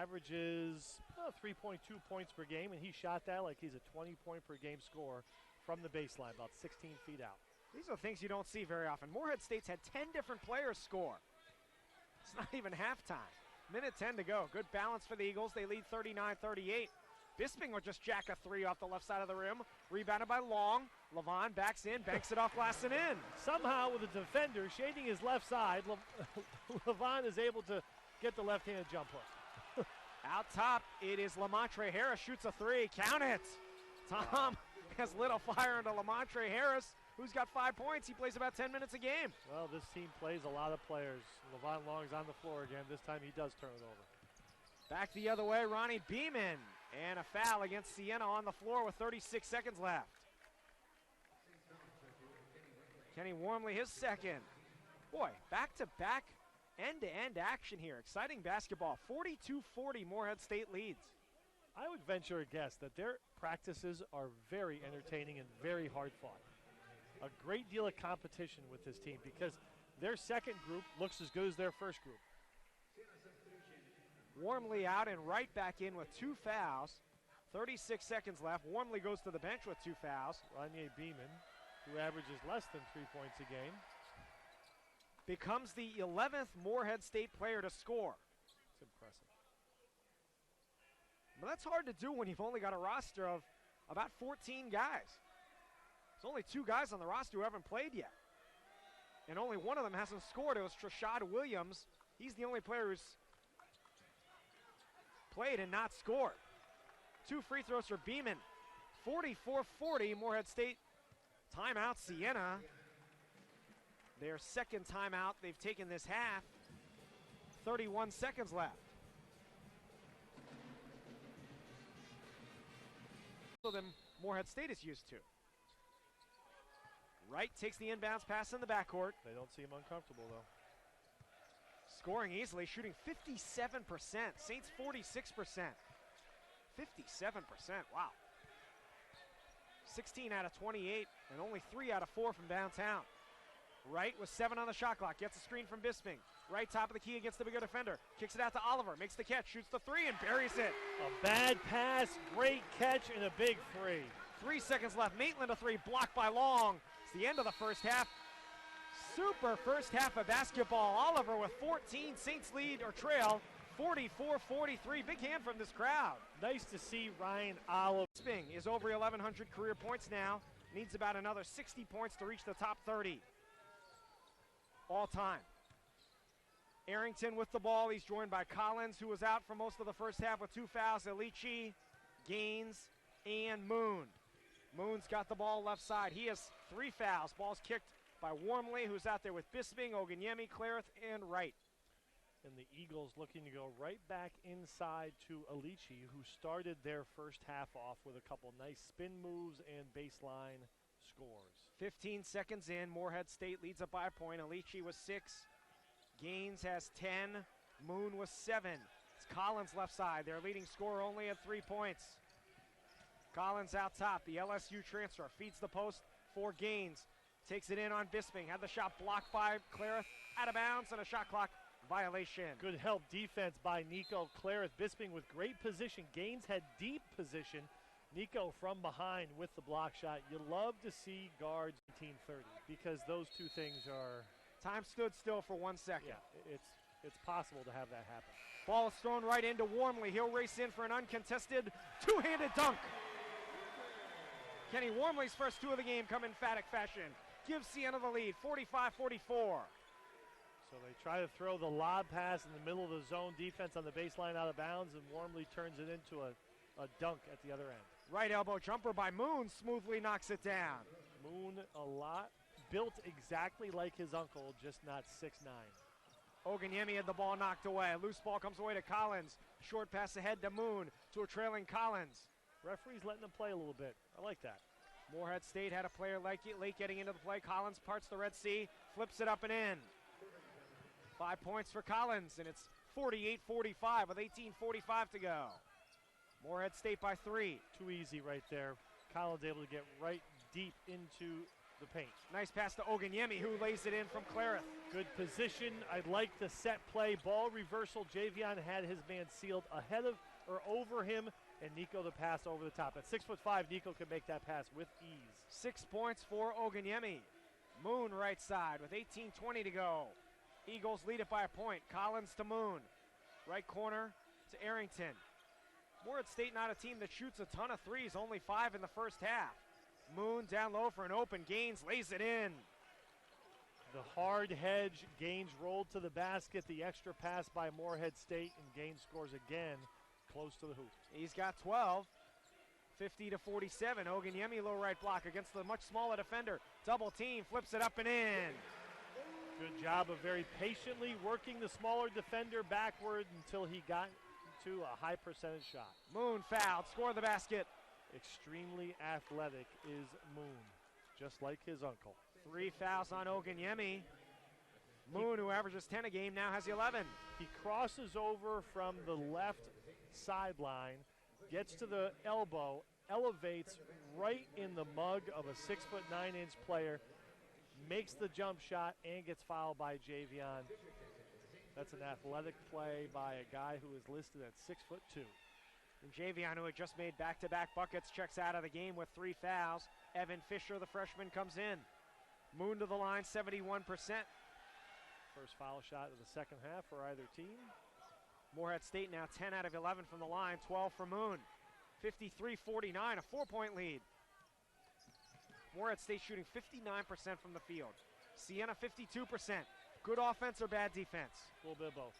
[SPEAKER 2] averages 3.2 points per game, and he shot that like he's a 20-point per game scorer from the baseline, about 16 feet out.
[SPEAKER 1] These are things you don't see very often. Morehead State's had 10 different players score. It's not even halftime. Minute 10 to go. Good balance for the Eagles. They lead 39-38. Bisping will just jack a 3 off the left side of the rim. Rebounded by Long. Levon backs in, banks it off glass and in.
[SPEAKER 2] Somehow with a defender shading his left side, Levon is able to get the left-handed jump hook.
[SPEAKER 1] Out top, it is Lamontre Harris. Shoots a 3. Count it. Tom has lit a fire into Lamontre Harris, who's got 5 points. He plays about 10 minutes a game.
[SPEAKER 2] Well, this team plays a lot of players. Levon Long's on the floor again. This time he does turn it over.
[SPEAKER 1] Back the other way, Ronnie Beeman. And a foul against Siena on the floor with 36 seconds left. Kenny Warmley, his second. Boy, back-to-back end-to-end action here. Exciting basketball. 42-40 Morehead State leads.
[SPEAKER 2] I would venture a guess that their practices are very entertaining and very hard-fought. A great deal of competition with this team because their second group looks as good as their first group.
[SPEAKER 1] Warmley out and Wright back in with 2 fouls. 36 seconds left. Warmley goes to the bench with 2 fouls.
[SPEAKER 2] Ronnie Beeman, who averages less than 3 points a game,
[SPEAKER 1] becomes the 11th Morehead State player to score.
[SPEAKER 2] It's impressive.
[SPEAKER 1] But that's hard to do when you've only got a roster of about 14 guys. There's only 2 guys on the roster who haven't played yet. and only one of them hasn't scored. It was Trashad Williams. He's the only player who's played and not scored. 2 free throws for Beeman. 44-40, Morehead State. Timeout, Siena. Their second timeout they've taken this half. 31 seconds left. Than Morehead State is used to. Wright takes the inbounds pass in the backcourt.
[SPEAKER 2] They don't seem uncomfortable, though.
[SPEAKER 1] Scoring easily, shooting 57%. Saints 46%. 57%, wow. 16 out of 28, and only 3 out of 4 from downtown. Wright with 7 on the shot clock, gets a screen from Bisping. Wright top of the key against the bigger defender. Kicks it out to Oliver, makes the catch, shoots the 3 and buries it.
[SPEAKER 2] A bad pass, great catch, and a big 3.
[SPEAKER 1] 3 seconds left, Maitland a 3, blocked by Long. It's the end of the first half. Super first half of basketball. Oliver with 14, Saints lead or trail, 44-43. Big hand from this crowd.
[SPEAKER 2] Nice to see Ryan Oliver.
[SPEAKER 1] Bisping is over 1,100 career points now. Needs about another 60 points to reach the top 30. All time. Arrington with the ball. He's joined by Collins, who was out for most of the first half with 2 fouls. Alici, Gaines, and Moon. Moon's got the ball left side. He has 3 fouls. Ball's kicked by Wormley, who's out there with Bisping, Oganyemi, Clarith, and Wright.
[SPEAKER 2] And the Eagles looking to go right back inside to Alici, who started their first half off with a couple nice spin moves and baseline scores.
[SPEAKER 1] 15 seconds in, Morehead State leads up by a point. Alici was 6. Gaines has 10. Moon was 7. It's Collins left side. Their leading scorer only at 3 points. Collins out top. The LSU transfer feeds the post for Gaines. Takes it in on Bisping. Had the shot blocked by Clarith. Out of bounds and a shot clock violation.
[SPEAKER 2] Good help defense by Nico Clarith. Bisping with great position. Gaines had deep position. Nico from behind with the block shot. You love to see guards 1930 because those two things are...
[SPEAKER 1] Time stood still for 1 second.
[SPEAKER 2] Yeah, it's possible to have that happen.
[SPEAKER 1] Ball is thrown right into Wormley. He'll race in for an uncontested two-handed dunk. Kenny Wormley's first 2 of the game come in emphatic fashion. Gives Siena the lead, 45-44.
[SPEAKER 2] So they try to throw the lob pass in the middle of the zone defense on the baseline out of bounds, and Wormley turns it into a dunk at the other end.
[SPEAKER 1] Right elbow jumper by Moon smoothly knocks it down.
[SPEAKER 2] Moon built exactly like his uncle, just not 6'9".
[SPEAKER 1] Oganyemi had the ball knocked away. Loose ball comes away to Collins. Short pass ahead to Moon to a trailing Collins.
[SPEAKER 2] Referee's letting them play a little bit. I like that.
[SPEAKER 1] Morehead State had a player late getting into the play. Collins parts the Red Sea, flips it up and in. 5 points for Collins, and it's 48-45 with 18:45 to go. Morehead State by 3.
[SPEAKER 2] Too easy right there. Collins able to get right deep into the paint.
[SPEAKER 1] Nice pass to Oganyemi, who lays it in from Clarith.
[SPEAKER 2] Good position. I like the set play. Ball reversal. Javion had his man sealed ahead of or over him, and Nico the pass over the top. At 6'5", Nico can make that pass with ease.
[SPEAKER 1] 6 points for Oganyemi. Moon right side with 18:20 to go. Eagles lead it by a point. Collins to Moon. Right corner to Arrington. Morehead State not a team that shoots a ton of threes, only 5 in the first half. Moon down low for an open. Gaines lays it in.
[SPEAKER 2] The hard hedge. Gaines rolled to the basket. The extra pass by Morehead State, and Gaines scores again close to the hoop.
[SPEAKER 1] He's got 12. 50-47. Oganyemi low right block against the much smaller defender. Double team, flips it up and in.
[SPEAKER 2] Good job of very patiently working the smaller defender backward until he got to a high percentage shot.
[SPEAKER 1] Moon fouled, score the basket.
[SPEAKER 2] Extremely athletic is Moon, just like his uncle.
[SPEAKER 1] 3 fouls on Oganyemi. Moon, who averages 10 a game, now has 11.
[SPEAKER 2] He crosses over from the left sideline, gets to the elbow, elevates right in the mug of a 6'9" player, makes the jump shot, and gets fouled by Javion. That's an athletic play by a guy who is listed at 6'2".
[SPEAKER 1] And Javion, who had just made back-to-back buckets, checks out of the game with 3 fouls. Evan Fisher, the freshman, comes in. Moon to the line, 71%.
[SPEAKER 2] First foul shot of the second half for either team.
[SPEAKER 1] Morehead State now 10 out of 11 from the line, 12 for Moon. 53-49, a 4-point lead. Morehead State shooting 59% from the field. Siena 52%. Good offense or bad defense?
[SPEAKER 2] A little bit of both.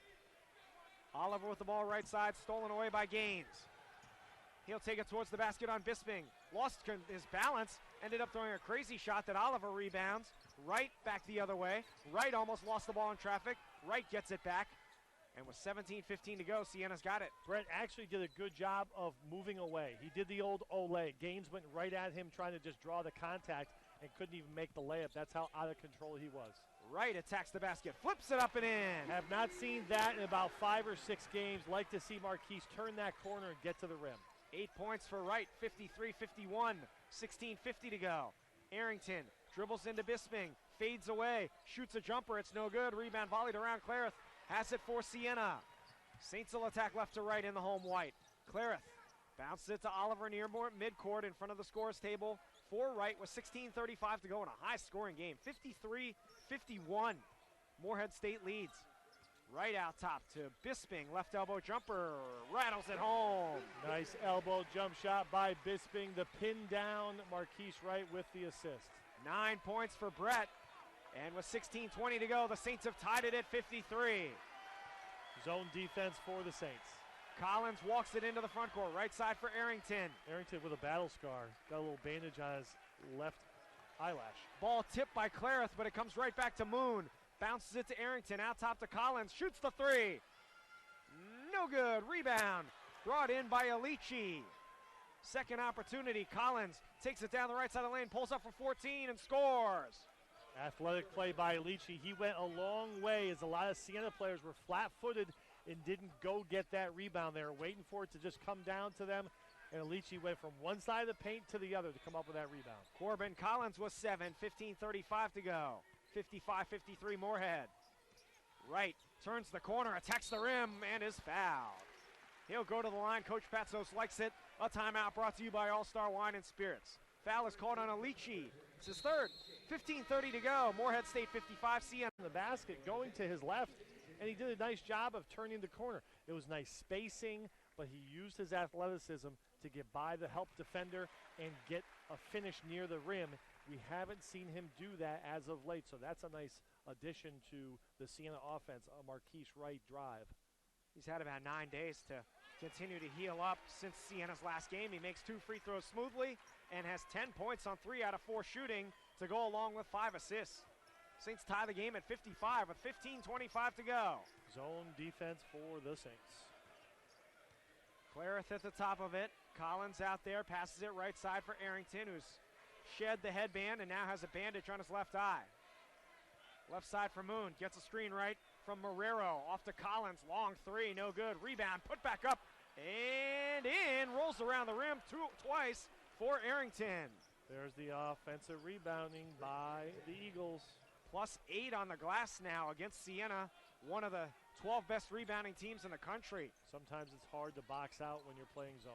[SPEAKER 1] Oliver with the ball right side, stolen away by Gaines. He'll take it towards the basket on Bisping. Lost his balance, ended up throwing a crazy shot that Oliver rebounds. Wright back the other way. Wright almost lost the ball in traffic. Wright gets it back. And with 17:15 to go, Siena's got it.
[SPEAKER 2] Brett actually did a good job of moving away. He did the old Ole. Gaines went right at him trying to just draw the contact and couldn't even make the layup. That's how out of control he was.
[SPEAKER 1] Wright attacks the basket, flips it up and in.
[SPEAKER 2] Have not seen that in about 5 or 6 games. Like to see Marquise turn that corner and get to the rim.
[SPEAKER 1] 8 points for Wright, 53-51, 16:50 to go. Arrington dribbles into Bisping, fades away, shoots a jumper, it's no good. Rebound volleyed around. Clareth has it for Siena. Saints will attack left to right in the home white. Clareth bounces it to Oliver near midcourt in front of the scores table for Wright with 16:35 to go in a high-scoring game. 53-51. Morehead State leads. Right out top to Bisping, left elbow jumper, rattles it home.
[SPEAKER 2] Nice elbow jump shot by Bisping. The pin down, Marquise Wright with the assist.
[SPEAKER 1] 9 points for Brett. And with 16:20 to go, the Saints have tied it at 53.
[SPEAKER 2] Zone defense for the Saints.
[SPEAKER 1] Collins walks it into the front court, right side for Arrington.
[SPEAKER 2] Arrington with a battle scar. Got a little bandage on his left eyelash.
[SPEAKER 1] Ball tipped by Clareth, but it comes right back to Moon. Bounces it to Arrington, out top to Collins, shoots the three. No good, rebound. Brought in by Alici. Second opportunity, Collins takes it down the right side of the lane, pulls up for 14 and scores.
[SPEAKER 2] Athletic play by Alici. He went a long way as a lot of Siena players were flat-footed and didn't go get that rebound. They were waiting for it to just come down to them, and Alici went from one side of the paint to the other to come up with that rebound.
[SPEAKER 1] Corbin Collins was 7, 15:35 to go. 55-53 Morehead. Wright turns the corner, attacks the rim, and is fouled. He'll go to the line. Coach Patsos likes it. A timeout brought to you by All-Star Wine and Spirits. Foul is called on Alici. It's his third. 15:30 to go. Morehead State 55, Siena.
[SPEAKER 2] The basket going to his left, and he did a nice job of turning the corner. It was nice spacing, but he used his athleticism to get by the help defender and get a finish near the rim. We haven't seen him do that as of late, so that's a nice addition to the Siena offense, a Marquise Wright drive.
[SPEAKER 1] He's had about 9 days to continue to heal up since Siena's last game. He makes 2 free throws smoothly and has 10 points on 3 out of 4 shooting to go along with 5 assists. Saints tie the game at 55 with 15:25 to go.
[SPEAKER 2] Zone defense for the Saints.
[SPEAKER 1] Clareth at the top of it. Collins out there, passes it right side for Arrington, who's shed the headband and now has a bandage on his left eye. Left side for Moon, gets a screen right from Marrero, off to Collins, long three, no good. Rebound, put back up, and in, rolls around the rim twice for Arrington.
[SPEAKER 2] There's the offensive rebounding by the Eagles.
[SPEAKER 1] +8 on the glass now against Siena, one of the 12 best rebounding teams in the country.
[SPEAKER 2] Sometimes it's hard to box out when you're playing zone.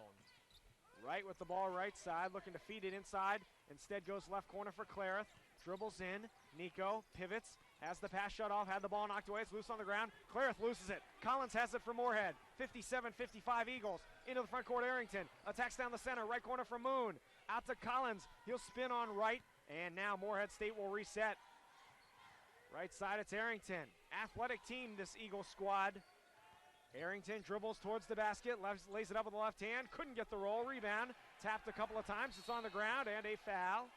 [SPEAKER 1] Wright with the ball right side, looking to feed it inside. Instead goes left corner for Clareth. Dribbles in. Nico pivots. Has the pass shut off. Had the ball knocked away. It's loose on the ground. Clareth loses it. Collins has it for Morehead. 57-55 Eagles. Into the front court, Arrington. Attacks down the center. Right corner for Moon. Out to Collins. He'll spin on Wright. And now Morehead State will reset. Right side, it's Arrington. Athletic team, this Eagles squad. Arrington dribbles towards the basket, lays it up with the left hand, couldn't get the roll, rebound, tapped a couple of times, it's on the ground, and a foul.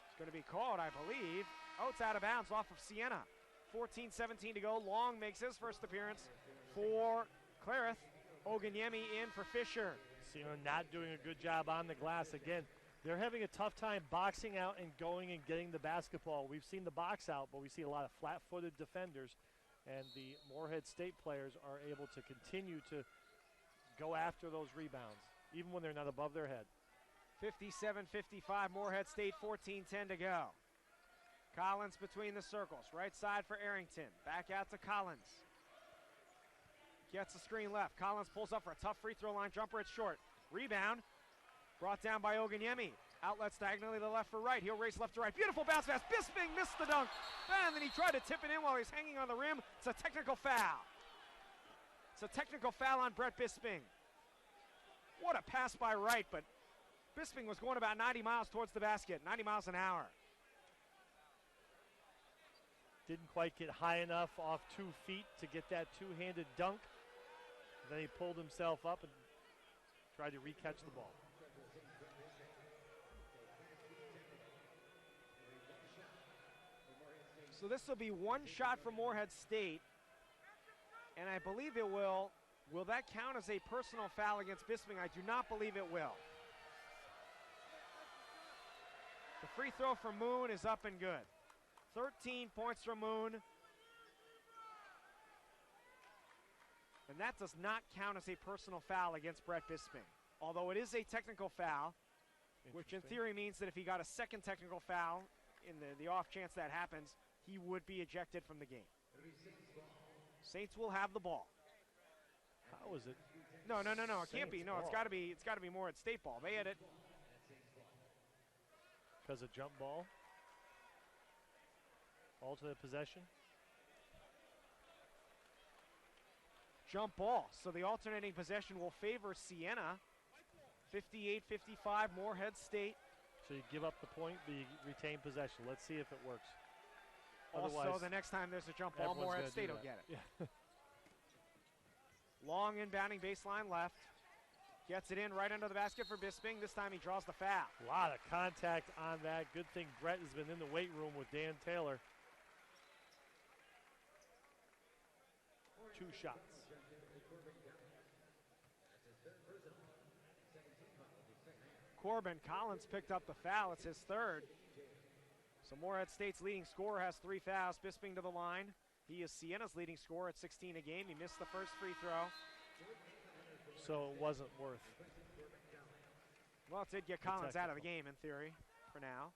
[SPEAKER 1] It's going to be called, I believe. Oh, it's out of bounds off of Siena. 14:17 to go. Long makes his first appearance for Clareth. Oganyemi in for Fisher.
[SPEAKER 2] Siena not doing a good job on the glass again. They're having a tough time boxing out and going and getting the basketball. We've seen the box out, but we see a lot of flat-footed defenders. And the Morehead State players are able to continue to go after those rebounds, even when they're not above their head.
[SPEAKER 1] 57-55, Morehead State, 14:10 to go. Collins between the circles, right side for Arrington. Back out to Collins. Gets the screen left. Collins pulls up for a tough free throw line jumper. It's short. Rebound, brought down by Oganyemi. Outlets diagonally to the left for right. He'll race left to right. Beautiful bounce pass. Bisping missed the dunk. And then he tried to tip it in while he's hanging on the rim. It's a technical foul. It's a technical foul on Brett Bisping. What a pass by Wright, but Bisping was going about 90 miles towards the basket, 90 miles an hour.
[SPEAKER 2] Didn't quite get high enough off 2 feet to get that two-handed dunk. Then he pulled himself up and tried to recatch the ball.
[SPEAKER 1] So this will be one shot for Morehead State, and I believe it will. Will that count as a personal foul against Bisping? I do not believe it will. The free throw for Moon is up and good. 13 points for Moon. And that does not count as a personal foul against Brett Bisping. Although it is a technical foul, which in theory means that if he got a second technical foul, in the off chance that happens, he would be ejected from the game. Saints will have the ball.
[SPEAKER 2] How is it?
[SPEAKER 1] No, it can't be. No,
[SPEAKER 2] ball.
[SPEAKER 1] it's got to be Morehead State ball. They had it.
[SPEAKER 2] Because of jump ball. Alternate possession.
[SPEAKER 1] Jump ball. So the alternating possession will favor Siena. 58-55, Morehead State.
[SPEAKER 2] So you give up the point, but you retain possession. Let's see if it works.
[SPEAKER 1] Also, the next time there's a jump ball, Morehead State will get it.
[SPEAKER 2] Yeah.
[SPEAKER 1] Long inbounding baseline left. Gets it in right under the basket for Bisping. This time he draws the foul.
[SPEAKER 2] A lot of contact on that. Good thing Brett has been in the weight room with Dan Taylor. 2 shots.
[SPEAKER 1] Corbin Collins picked up the foul. It's his third. So Morehead State's leading scorer has 3 fouls. Bisping to the line. He is Siena's leading scorer at 16 a game. He missed the first free throw.
[SPEAKER 2] So it wasn't worth.
[SPEAKER 1] Well, it did get Collins out of the game in theory for now.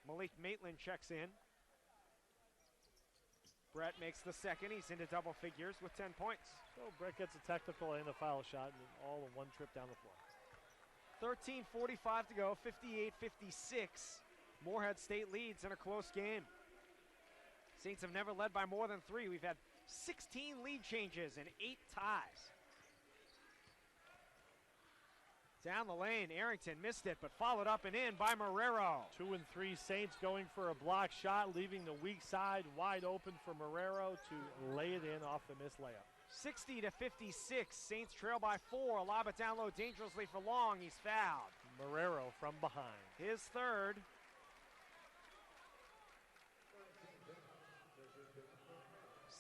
[SPEAKER 1] Malik Maitland checks in. Brett makes the second. He's into double figures with 10 points.
[SPEAKER 2] So Brett gets a technical and a foul shot, and all in one trip down the floor.
[SPEAKER 1] 13:45 to go, 58-56. Morehead State leads in a close game. Saints have never led by more than 3. We've had 16 lead changes and 8 ties. Down the lane, Arrington missed it, but followed up and in by Marrero.
[SPEAKER 2] 2 and 3 Saints going for a block shot, leaving the weak side wide open for Marrero to lay it in off the missed layup.
[SPEAKER 1] 60-56, Saints trail by 4. Lob it down low dangerously for Long. He's fouled.
[SPEAKER 2] Marrero from behind.
[SPEAKER 1] His third.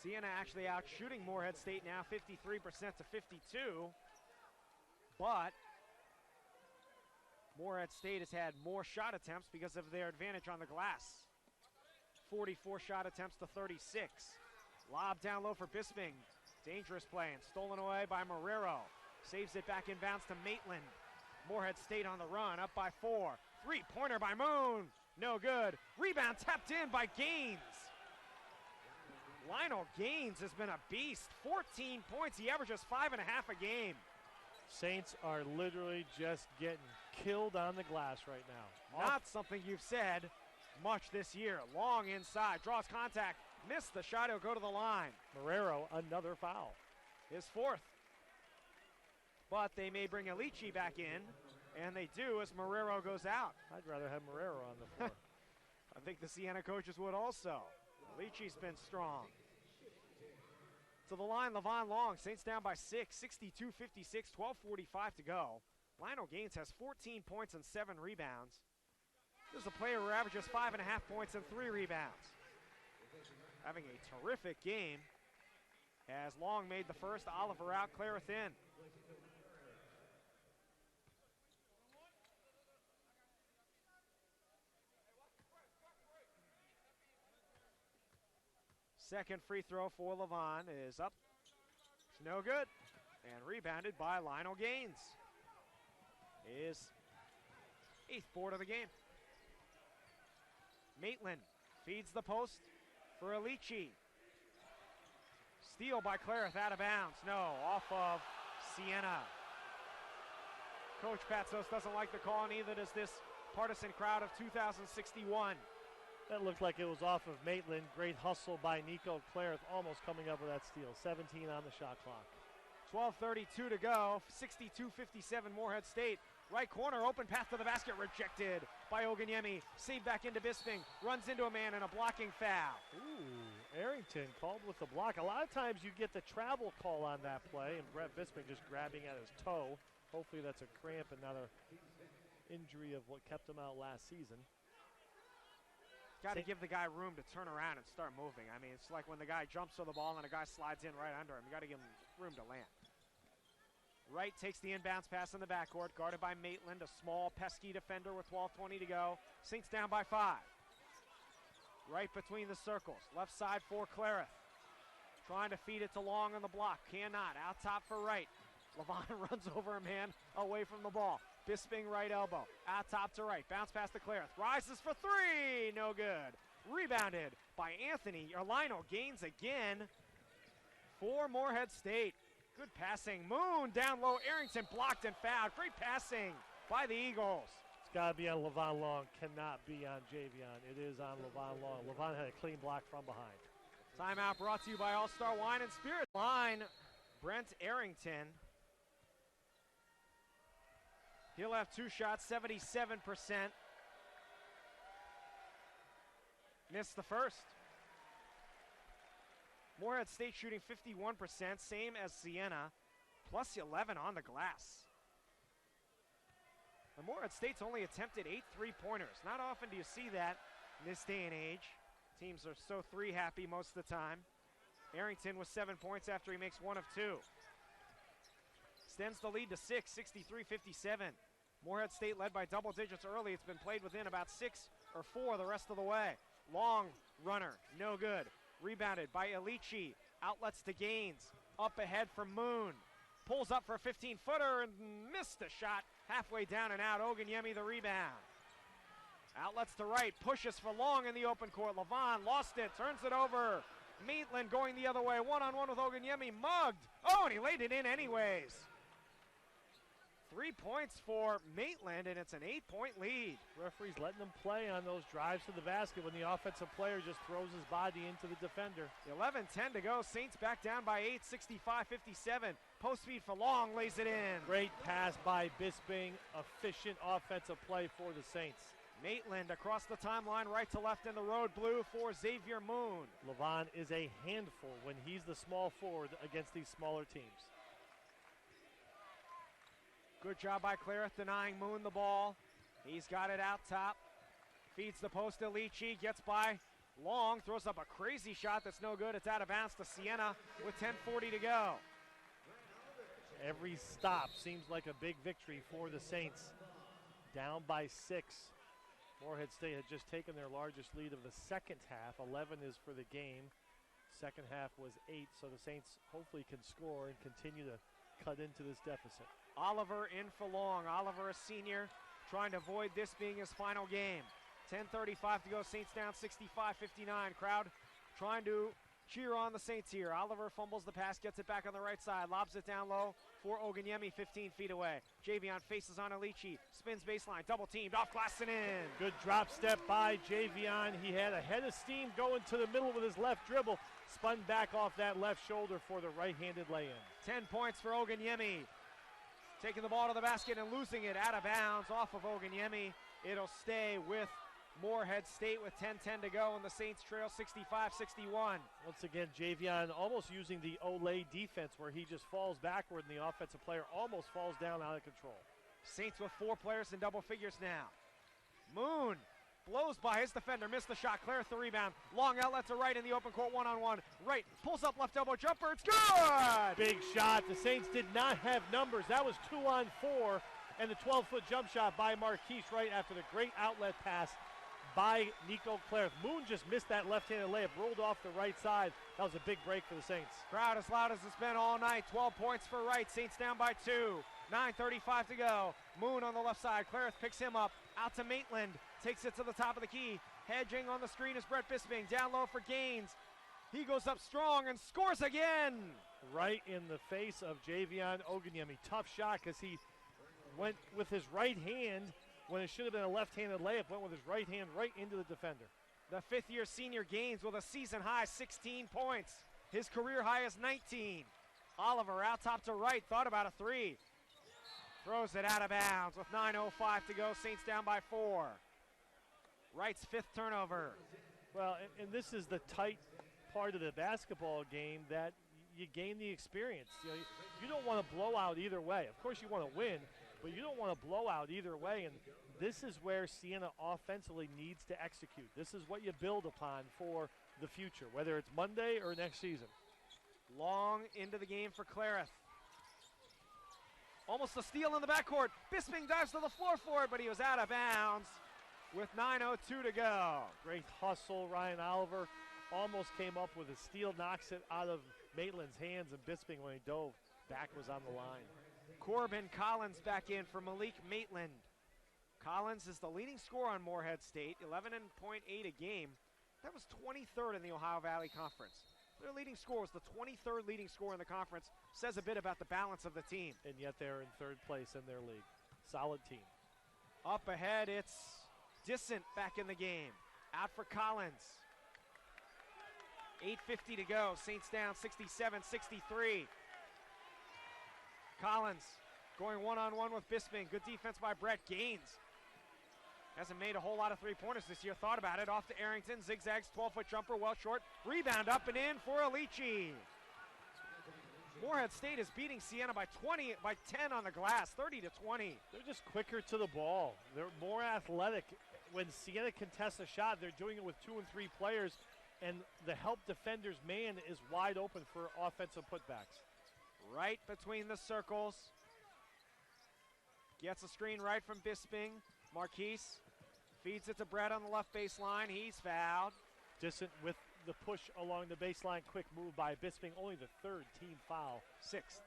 [SPEAKER 1] Siena actually out shooting Morehead State now, 53% to 52. But Morehead State has had more shot attempts because of their advantage on the glass. 44 shot attempts to 36. Lob down low for Bisping. Dangerous play and stolen away by Marrero. Saves it back in bounds to Maitland. Morehead State on the run, up by 4. 3-pointer by Moon. No good. Rebound tapped in by Gaines. Lionel Gaines has been a beast. 14 points. He averages 5.5 a game.
[SPEAKER 2] Saints are literally just getting killed on the glass right now.
[SPEAKER 1] Not something you've said much this year. Long inside, draws contact, missed the shot, he'll go to the line.
[SPEAKER 2] Marrero, another foul.
[SPEAKER 1] His 4th. But they may bring Alici back in, and they do as Marrero goes out.
[SPEAKER 2] I'd rather have Marrero on the floor.
[SPEAKER 1] I think the Siena coaches would also. Alici's been strong. To the line, Levon Long. Saints down by 6, 62-56, 12:45 to go. Lionel Gaines has 14 points and 7 rebounds. This is a player who averages 5.5 points and 3 rebounds. Having a terrific game as Long made the first, Oliver out, Clarith in. Second free throw for Levon is up. It's no good. And rebounded by Lionel Gaines. His 8th board of the game. Maitland feeds the post for Alici. Steal by Clarith out of bounds. No, off of Siena. Coach Patsos doesn't like the call, and neither does this partisan crowd of 2061.
[SPEAKER 2] That looked like it was off of Maitland. Great hustle by Nico Clarith, almost coming up with that steal. 17 on the shot clock.
[SPEAKER 1] 12:32 to go. 62-57 Morehead State. Right corner, open path to the basket, rejected by Oganyemi. Saved back into Bisping. Runs into a man and a blocking foul.
[SPEAKER 2] Ooh, Arrington called with the block. A lot of times you get the travel call on that play, and Brett Bisping just grabbing at his toe. Hopefully that's a cramp and not an injury of what kept him out last season.
[SPEAKER 1] Got to give the guy room to turn around and start moving. I mean, it's like when the guy jumps for the ball and a guy slides in right under him. You got to give him room to land. Wright takes the inbounds pass in the backcourt, guarded by Maitland, a small, pesky defender with 12:20 to go. Saints down by 5. Right between the circles, left side for Clarith. Trying to feed it to Long on the block, cannot. Out top for Wright. Levon runs over a man away from the ball. Bisping right elbow, out top to Wright. Bounce pass to Clarith, rises for 3, no good. Rebounded by Anthony. Lionel Gaines again for Morehead State. Good passing. Moon down low. Arrington blocked and fouled. Great passing by the Eagles.
[SPEAKER 2] It's got to be on Levon Long. Cannot be on Javion. It is on Levon Long. Levon had a clean block from behind.
[SPEAKER 1] Timeout brought to you by All-Star Wine and Spirit. Line, Brent Arrington. He'll have 2 shots, 77%. Missed the first. Morehead State shooting 51%, same as Siena, plus 11 on the glass. And Morehead State's only attempted 8 3-pointers. Not often do you see that in this day and age. Teams are so 3 happy most of the time. Arrington with 7 points after he makes 1 of 2. Extends the lead to 6, 63-57. Morehead State led by double digits early. It's been played within about 6 or 4 the rest of the way. Long runner, no good. Rebounded by Alici. Outlets to Gaines. Up ahead for Moon. Pulls up for a 15-footer and missed a shot. Halfway down and out. Oganyemi the rebound. Outlets to Wright. Pushes for Long in the open court. Levon lost it. Turns it over. Maitland going the other way. One-on-one with Oganyemi. Mugged. Oh, and he laid it in anyways. 3 points for Maitland, and it's an 8-point lead.
[SPEAKER 2] Referee's letting them play on those drives to the basket when the offensive player just throws his body into the defender.
[SPEAKER 1] 11:10 to go. Saints back down by 8, 65-57. Post feed for Long, lays it in.
[SPEAKER 2] Great pass by Bisping. Efficient offensive play for the Saints.
[SPEAKER 1] Maitland across the timeline, right to left in the road blue for Xavier Moon.
[SPEAKER 2] Levon is a handful when he's the small forward against these smaller teams.
[SPEAKER 1] Good job by Clarith denying Moon the ball. He's got it out top. Feeds the post to Alici, gets by Long, throws up a crazy shot that's no good. It's out of bounds to Siena with 10:40 to go.
[SPEAKER 2] Every stop seems like a big victory for the Saints. Down by 6. Morehead State had just taken their largest lead of the second half. 11 is for the game. Second half was 8, so the Saints hopefully can score and continue to cut into this deficit.
[SPEAKER 1] Oliver in for Long. Oliver, a senior, trying to avoid this being his final game. 10:35 to go. Saints down 65-59. Crowd trying to cheer on the Saints here. Oliver fumbles the pass, gets it back on the right side, lobs it down low for Oganyemi, 15 feet away. Javion faces on Alici, spins baseline, double teamed, off glass and in.
[SPEAKER 2] Good drop step by Javion. He had a head of steam going to the middle with his left dribble, spun back off that left shoulder for the right-handed lay-in.
[SPEAKER 1] 10 points for Oganyemi. Taking the ball to the basket and losing it out of bounds off of Oganyemi. It'll stay with Morehead State with 10:10 to go, and the Saints trail 65-61.
[SPEAKER 2] Once again, Javion almost using the Olay defense where he just falls backward and the offensive player almost falls down out of control.
[SPEAKER 1] Saints with 4 players in double figures now. Moon blows by his defender, missed the shot. Clarith the rebound. Long outlet to Wright in the open court, one-on-one. Wright pulls up left elbow jumper. It's good!
[SPEAKER 2] Big shot. The Saints did not have numbers. That was 2-on-4, and the 12-foot jump shot by Marquise Wright after the great outlet pass by Nico Clarith. Moon just missed that left-handed layup, rolled off the right side. That was a big break for the Saints.
[SPEAKER 1] Crowd as loud as it's been all night. 12 points for Wright. Saints down by 2. 9:35 to go. Moon on the left side. Clarith picks him up. Out to Maitland. Takes it to the top of the key. Hedging on the screen is Brett Bisping. Down low for Gaines. He goes up strong and scores again.
[SPEAKER 2] Right in the face of Javion Oganyemi. Tough shot because he went with his right hand when it should have been a left-handed layup, went with his right hand right into the defender.
[SPEAKER 1] The fifth-year senior Gaines with a season-high 16 points. His career high is 19. Oliver out top to Wright, thought about a 3. Throws it out of bounds with 9:05 to go. Saints down by 4. Wright's 5th turnover.
[SPEAKER 2] Well, and this is the tight part of the basketball game that you gain the experience. You don't want to blow out either way. Of course you want to win, but you don't want to blow out either way, and this is where Siena offensively needs to execute. This is what you build upon for the future, whether it's Monday or next season.
[SPEAKER 1] Long into the game for Clareth. Almost a steal in the backcourt. Bisping dives to the floor for it, but he was out of bounds with 9:02 to go.
[SPEAKER 2] Great hustle. Ryan Oliver almost came up with a steal, knocks it out of Maitland's hands, and Bisping, when he dove, back was on the line.
[SPEAKER 1] Corbin Collins back in for Malik Maitland. Collins is the leading scorer on Morehead State, 11.8 a game. That was 23rd in the Ohio Valley Conference. Their leading scorer was the 23rd leading scorer in the conference. Says a bit about the balance of the team.
[SPEAKER 2] And yet they're in third place in their league. Solid team.
[SPEAKER 1] Up ahead, it's Dissent back in the game. Out for Collins. 8:50 to go. Saints down 67-63. Collins going one-on-one with Bisping. Good defense by Brett. Gaines hasn't made a whole lot of three-pointers this year. Thought about it. Off to Arrington. Zigzags, 12-foot jumper, well short. Rebound up and in for Alici. Morehead State is beating Siena by 10 on the glass, 30-20.
[SPEAKER 2] They're just quicker to the ball. They're more athletic. When Siena contests a shot, they're doing it with 2 and 3 players, and the help defender's man is wide open for offensive putbacks.
[SPEAKER 1] Right between the circles. Gets a screen right from Bisping. Marquise feeds it to Brett on the left baseline. He's fouled.
[SPEAKER 2] Dissent with the push along the baseline. Quick move by Bisping. Only the 3rd team foul.
[SPEAKER 1] 6th.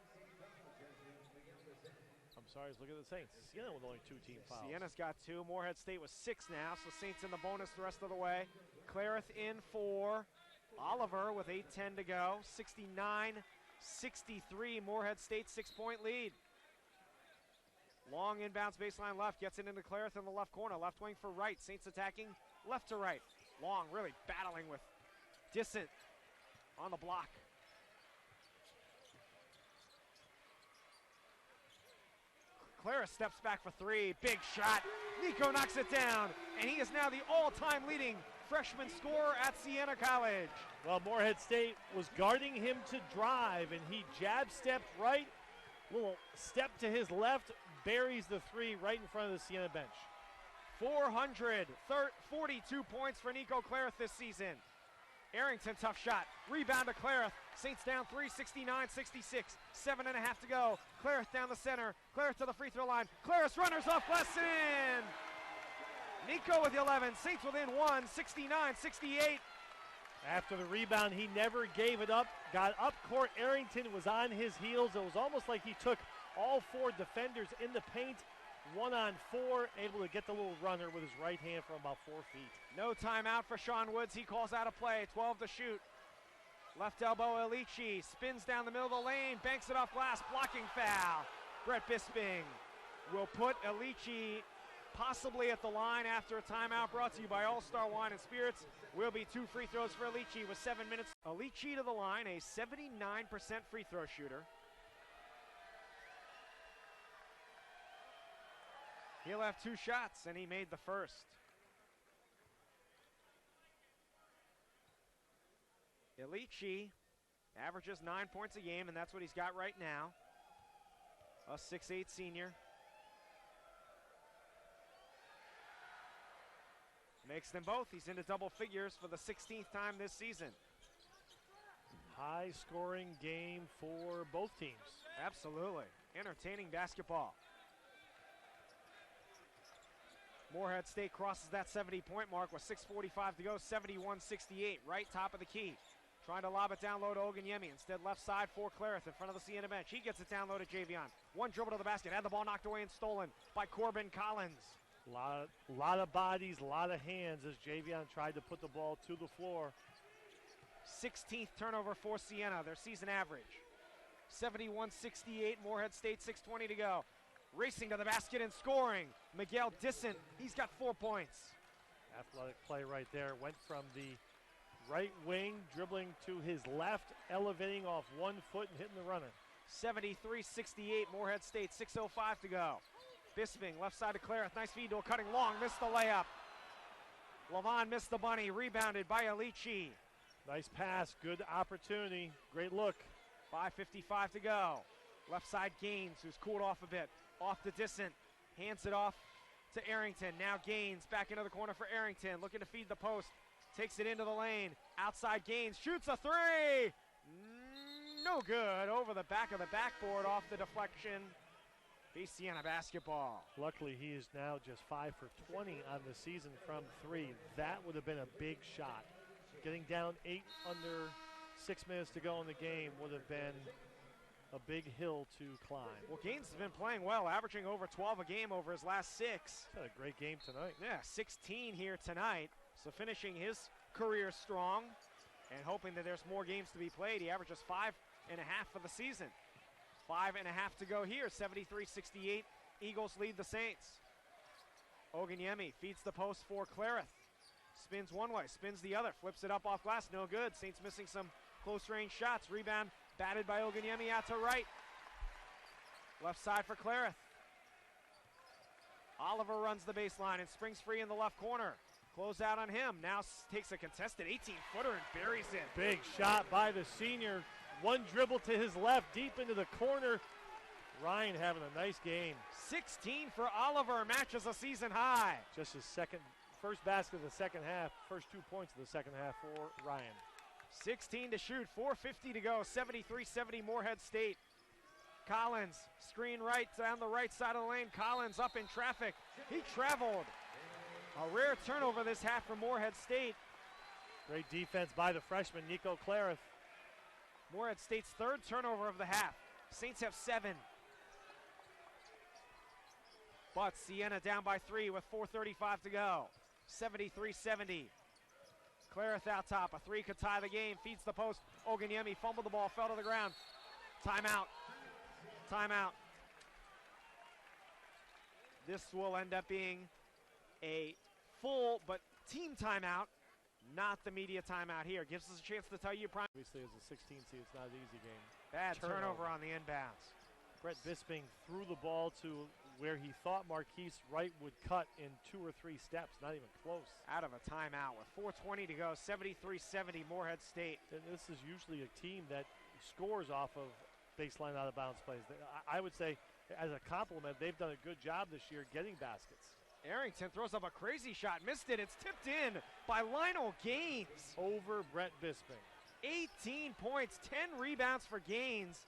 [SPEAKER 2] I'm sorry, look at the Saints. Siena with only 2 team fouls.
[SPEAKER 1] Siena's got 2. Morehead State with 6 now, so Saints in the bonus the rest of the way. Clareth in for Oliver with 8:10 to go. 69-63. Morehead State 6-point lead. Long inbounds baseline left, gets it into Clareth in the left corner. Left wing for Wright. Saints attacking left to right. Long really battling with Dissent on the block. Clareth steps back for 3. Big shot. Nico knocks it down, and he is now the all-time leading freshman scorer at Siena College.
[SPEAKER 2] Well, Morehead State was guarding him to drive, and he jab-stepped right. Little step to his left, buries the 3 right in front of the Siena bench.
[SPEAKER 1] 442 points for Nico Clareth this season. Arrington, tough shot. Rebound to Clareth. Saints down 3, 69-66. 7.5 to go. Clareth down the center. Clareth to the free throw line. Clareth runners off, blasts it in. Nico with 11. Saints within 1, 69-68.
[SPEAKER 2] After the rebound, he never gave it up. Got up court. Arrington was on his heels. It was almost like he took all 4 defenders in the paint. 1-on-4, able to get the little runner with his right hand from about 4 feet.
[SPEAKER 1] No timeout for Sean Woods. He calls out a play. 12 to shoot. Left elbow, Alici spins down the middle of the lane, banks it off glass, blocking foul. Brett Bisping will put Alici possibly at the line after a timeout. Brought to you by All-Star Wine and Spirits. Will be 2 free throws for Alici with 7 minutes. Alici to the line, a 79% free throw shooter. He'll have 2 shots, and he made the first. Alici averages 9 points a game, and that's what he's got right now. A 6'8" senior. Makes them both. He's into double figures for the 16th time this season.
[SPEAKER 2] High-scoring game for both teams.
[SPEAKER 1] Absolutely. Entertaining basketball. Morehead State crosses that 70-point mark with 6:45 to go, 71-68, right top of the key. Trying to lob it down low to Oganyemi. Instead, left side for Clareth in front of the Siena bench. He gets it down low to Javion. One dribble to the basket. Had the ball knocked away and stolen by Corbin Collins.
[SPEAKER 2] Lot of bodies, a lot of hands as Javion tried to put the ball to the floor.
[SPEAKER 1] 16th turnover for Siena, their season average. 71-68, Morehead State, 6:20 to go. Racing to the basket and scoring. Miguel Dissent, he's got 4 points.
[SPEAKER 2] Athletic play right there. Went from the right wing, dribbling to his left, elevating off 1 foot and hitting the runner.
[SPEAKER 1] 73-68, Morehead State, 6:05 to go. Bisping, left side to Clareth, nice feed to a cutting long, missed the layup. Lavon missed the bunny, rebounded by Alici.
[SPEAKER 2] Nice pass, good opportunity, great look.
[SPEAKER 1] 5:55 to go. Left side Gaines, who's cooled off a bit. Off to Dissent, hands it off to Arrington. Now Gaines back into the corner for Arrington, looking to feed the post. Takes it into the lane. Outside Gaines, shoots a three. No good. Over the back of the backboard, off the deflection. Be Siena basketball.
[SPEAKER 2] Luckily, he is now just 5 for 20 on the season from three. That would have been a big shot. Getting down 8 under 6 minutes to go in the game would have been a big hill to climb.
[SPEAKER 1] Well, Gaines has been playing well, averaging over 12 a game over his last 6.
[SPEAKER 2] He's had a great game tonight.
[SPEAKER 1] Yeah, 16 here tonight. So finishing his career strong and hoping that there's more games to be played. He averages 5.5 for the season. 5.5 to go here. 73-68. Eagles lead the Saints. Oganyemi feeds the post for Clareth. Spins one way, spins the other, flips it up off glass, no good. Saints missing some close range shots. Rebound batted by Oganyemi out to right. Left side for Clareth. Oliver runs the baseline and springs free in the left corner. Close out on him. Now takes a contested 18-footer and buries it.
[SPEAKER 2] Big shot by the senior. One dribble to his left, deep into the corner. Ryan having a nice game.
[SPEAKER 1] 16 for Oliver, matches a season high.
[SPEAKER 2] Just his first basket of the second half, first 2 points of the second half for Ryan.
[SPEAKER 1] 16 to shoot, 4:50 to go, 73-70 Morehead State. Collins, screen right down the right side of the lane. Collins up in traffic. He traveled. A rare turnover this half for Morehead State.
[SPEAKER 2] Great defense by the freshman, Nico Clareth.
[SPEAKER 1] Morehead State's third turnover of the half. Saints have 7. But Siena down by 3 with 4:35 to go. 73-70. Clareth out top. A 3 could tie the game. Feeds the post. Oganyemi fumbled the ball, fell to the ground. Timeout. Timeout. This will end up being a full but team timeout, not the media timeout here. Gives us a chance to tell you.
[SPEAKER 2] Obviously, as a 16 seed, it's not an easy game.
[SPEAKER 1] Bad turnover on the inbounds.
[SPEAKER 2] Brett Bisping threw the ball to where he thought Marquise Wright would cut in 2 or 3 steps, not even close.
[SPEAKER 1] Out of a timeout with 4:20 to go, 73-70 Morehead State.
[SPEAKER 2] And this is usually a team that scores off of baseline out of bounds plays. I would say, as a compliment, they've done a good job this year getting baskets.
[SPEAKER 1] Arrington throws up a crazy shot, missed it. It's tipped in by Lionel Gaines.
[SPEAKER 2] Over Brett Bisping.
[SPEAKER 1] 18 points, 10 rebounds for Gaines.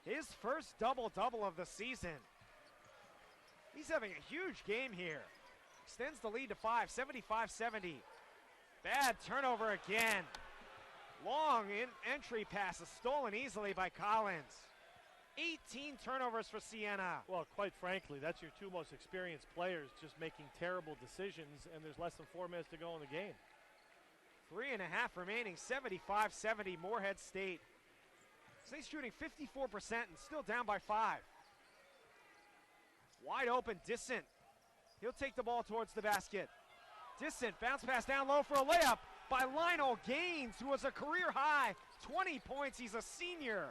[SPEAKER 1] His first double-double of the season. He's having a huge game here. Extends the lead to 5, 75-70. Bad turnover again. Long entry passes stolen easily by Collins. 18 turnovers for Siena.
[SPEAKER 2] Well, quite frankly, that's your 2 most experienced players just making terrible decisions, and there's less than 4 minutes to go in the game.
[SPEAKER 1] 3.5 remaining, 75-70 Morehead State. Saints shooting 54% and still down by 5. Wide open, Dissent. He'll take the ball towards the basket. Dissent, bounce pass down low for a layup by Lionel Gaines, who was a career high. 20 points, he's a senior.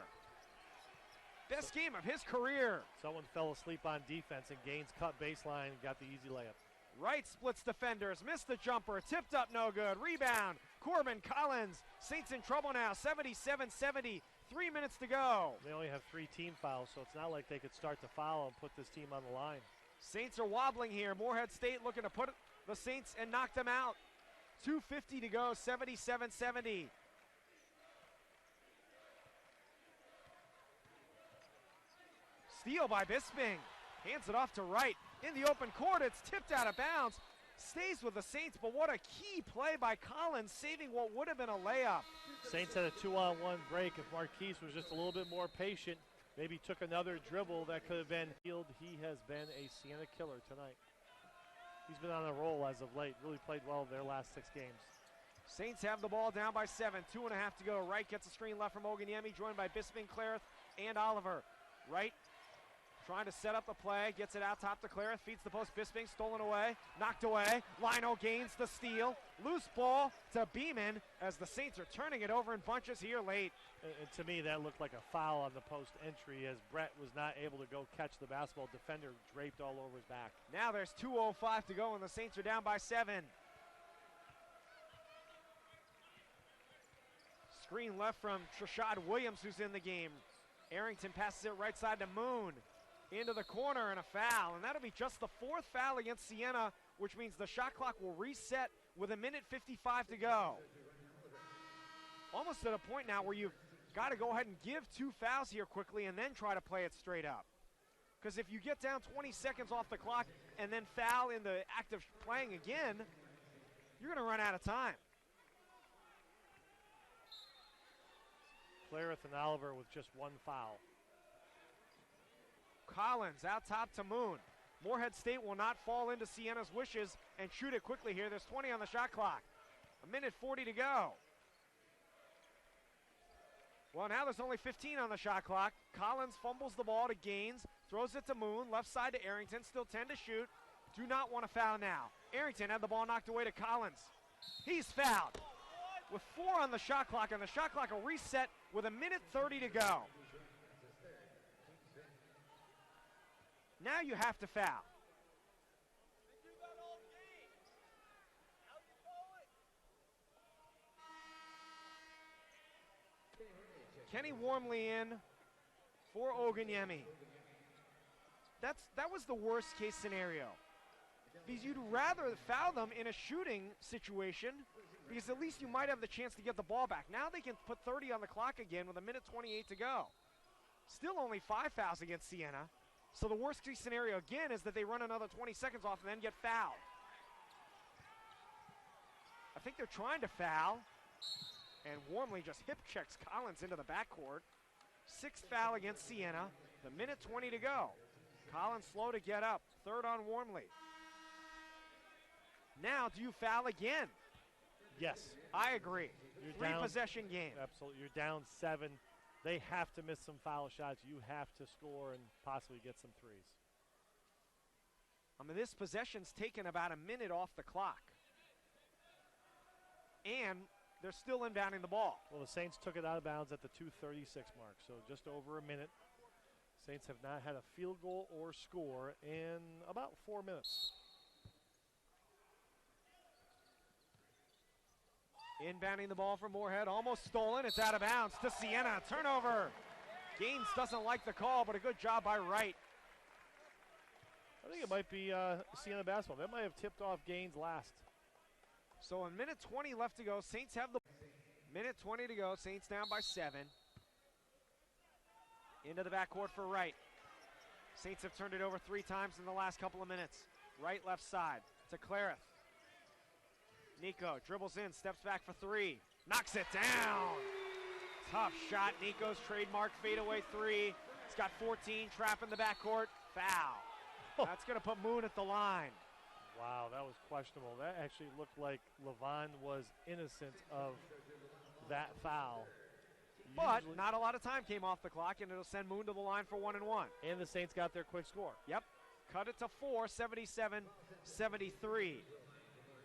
[SPEAKER 1] Best game of his career.
[SPEAKER 2] Someone fell asleep on defense, and Gaines cut baseline and got the easy layup.
[SPEAKER 1] Wright splits defenders, missed the jumper, tipped up, no good. Rebound, Corbin Collins. Saints in trouble now, 77-70. 3 minutes to go.
[SPEAKER 2] They only have 3 team fouls, so it's not like they could start to foul and put this team on the line.
[SPEAKER 1] Saints are wobbling here. Morehead State looking to put the Saints and knock them out. 2:50 to go, 77-70. Steal by Bisping. Hands it off to Wright. In the open court, it's tipped out of bounds. Stays with the Saints, but what a key play by Collins, saving what would have been a layup.
[SPEAKER 2] Saints had a 2-on-1 break. If Marquise was just a little bit more patient, maybe took another dribble, that could have been field. He has been a Siena killer tonight. He's been on a roll as of late. Really played well their last 6 games.
[SPEAKER 1] Saints have the ball down by 7. 2.5 to go. Wright gets a screen left from Oganyemi, joined by Bisping, Clareth, and Oliver. Wright trying to set up the play, gets it out top to Clareth, feeds the post, Bisping, stolen away, knocked away. Lionel Gaines the steal. Loose ball to Beeman as the Saints are turning it over in bunches here late.
[SPEAKER 2] And to me, that looked like a foul on the post entry as Brett was not able to go catch the basketball. Defender draped all over his back.
[SPEAKER 1] Now there's 2:05 to go and the Saints are down by 7. Screen left from Trashad Williams, who's in the game. Arrington passes it right side to Moon. Into the corner and a foul, and that'll be just the 4th foul against Siena, which means the shot clock will reset with 1:55 to go. Almost at a point now where you've got to go ahead and give 2 fouls here quickly and then try to play it straight up. Because if you get down 20 seconds off the clock and then foul in the act of playing again, you're going to run out of time.
[SPEAKER 2] Clarith and Oliver with just 1 foul.
[SPEAKER 1] Collins out top to Moon. Morehead State will not fall into Siena's wishes and shoot it quickly here. There's 20 on the shot clock. 1:40 to go. Well, now there's only 15 on the shot clock. Collins fumbles the ball to Gaines, throws it to Moon, left side to Arrington, still 10 to shoot. Do not want to foul now. Arrington had the ball knocked away to Collins. He's fouled with 4 on the shot clock, and the shot clock will reset with 1:30 to go. Now you have to foul. Kenny Wormley in for Oganyemi. That was the worst case scenario, because you'd rather foul them in a shooting situation, because at least you might have the chance to get the ball back. Now they can put 30 on the clock again with 1:28 to go. Still only 5 fouls against Siena. So the worst case scenario again is that they run another 20 seconds off and then get fouled. I think they're trying to foul, and Wormley just hip checks Collins into the backcourt. 6th foul against Siena, the 1:20 to go. Collins slow to get up, 3rd on Wormley. Now, do you foul again?
[SPEAKER 2] Yes.
[SPEAKER 1] I agree.
[SPEAKER 2] You're
[SPEAKER 1] 3
[SPEAKER 2] down,
[SPEAKER 1] possession game.
[SPEAKER 2] Absolutely. You're down 7. They have to miss some foul shots. You have to score and possibly get some threes.
[SPEAKER 1] I mean, this possession's taken about a minute off the clock. And they're still inbounding the ball.
[SPEAKER 2] Well, the Saints took it out of bounds at the 2:36 mark, so just over a minute. Saints have not had a field goal or score in about 4 minutes.
[SPEAKER 1] Inbounding the ball from Morehead, almost stolen. It's out of bounds to Siena. Turnover. Gaines doesn't like the call, but a good job by Wright.
[SPEAKER 2] I think it might be Siena basketball. That might have tipped off Gaines last.
[SPEAKER 1] So 1:20 left to go. Saints have the 1:20 to go. Saints down by 7. Into the backcourt for Wright. Saints have turned it over 3 times in the last couple of minutes. Wright left side to Clarith. Nico dribbles in, steps back for 3. Knocks it down. Tough shot. Nico's trademark fadeaway 3. He's got 14. Trap in the backcourt. Foul. That's going to put Moon at the line.
[SPEAKER 2] Wow, that was questionable. That actually looked like Levine was innocent of that foul.
[SPEAKER 1] But not a lot of time came off the clock, and it'll send Moon to the line for 1 and 1.
[SPEAKER 2] And the Saints got their quick score.
[SPEAKER 1] Yep. Cut it to 4, 77-73.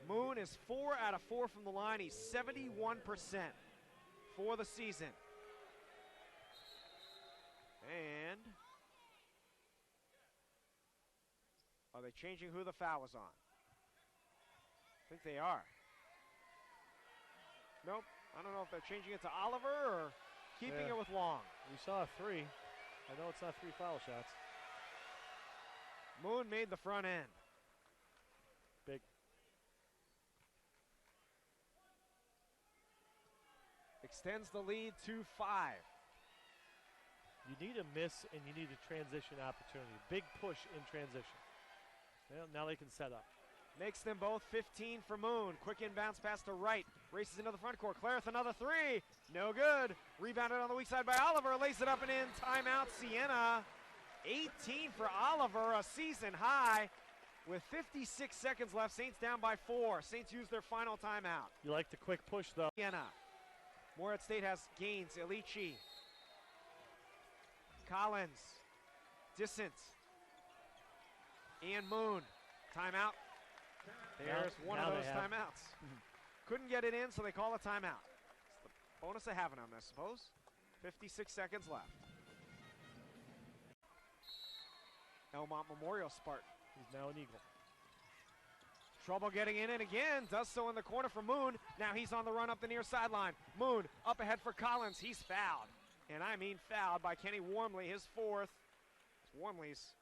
[SPEAKER 1] Moon is 4 out of 4 from the line. He's 71% for the season. And are they changing who the foul was on? I think they are. Nope. I don't know if they're changing it to Oliver or keeping it with Long.
[SPEAKER 2] We saw a 3. I know it's not 3 foul shots.
[SPEAKER 1] Moon made the front end.
[SPEAKER 2] Big.
[SPEAKER 1] Extends the lead to 5.
[SPEAKER 2] You need a miss and you need a transition opportunity. Big push in transition. Well, now they can set up.
[SPEAKER 1] Makes them both 15 for Moon. Quick inbounds pass to Wright. Races into the front court. Clarith another 3. No good. Rebounded on the weak side by Oliver. Lays it up and in. Timeout Siena. 18 for Oliver, a season high. With 56 seconds left, Saints down by 4. Saints use their final timeout.
[SPEAKER 2] You like the quick push, though.
[SPEAKER 1] Siena. Morehead State has Gaines, Elici. Collins. Distance. And Moon. Timeout. There's one of those timeouts. Couldn't get it in, so they call a timeout. It's the bonus of having them, I suppose. 56 seconds left. Elmont Memorial Spartan.
[SPEAKER 2] He's now an Eagle.
[SPEAKER 1] Trouble getting in it again. Does so in the corner for Moon. Now he's on the run up the near sideline. Moon up ahead for Collins. He's fouled. And I mean fouled by Kenny Wormley, his fourth. Wormley's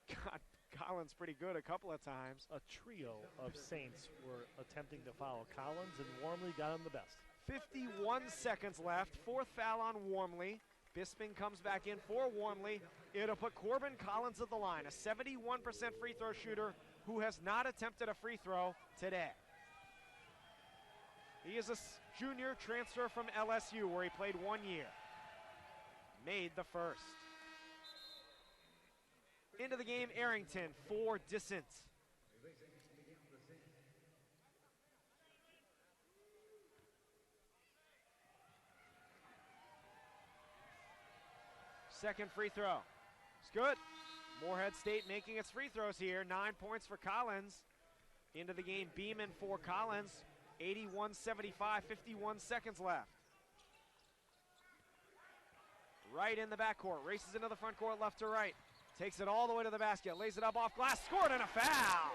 [SPEAKER 1] got Collins pretty good a couple of times.
[SPEAKER 2] A trio of Saints were attempting to foul Collins, and Wormley got him the best.
[SPEAKER 1] 51 seconds left. Fourth foul on Wormley. Bisping comes back in for Wormley. It'll put Corbin Collins at the line, a 71% free throw shooter who has not attempted a free throw today. He is a junior transfer from LSU where he played 1 year. Made the first. Into the game, Arrington for Dissent. Second free throw. It's good. Morehead State making its free throws here. 9 points for Collins. Into the game, Beeman for Collins. 81-75, 51 seconds left. Right in the backcourt. Races into the front court, left to right. Takes it all the way to the basket. Lays it up off glass. Scored, and a foul.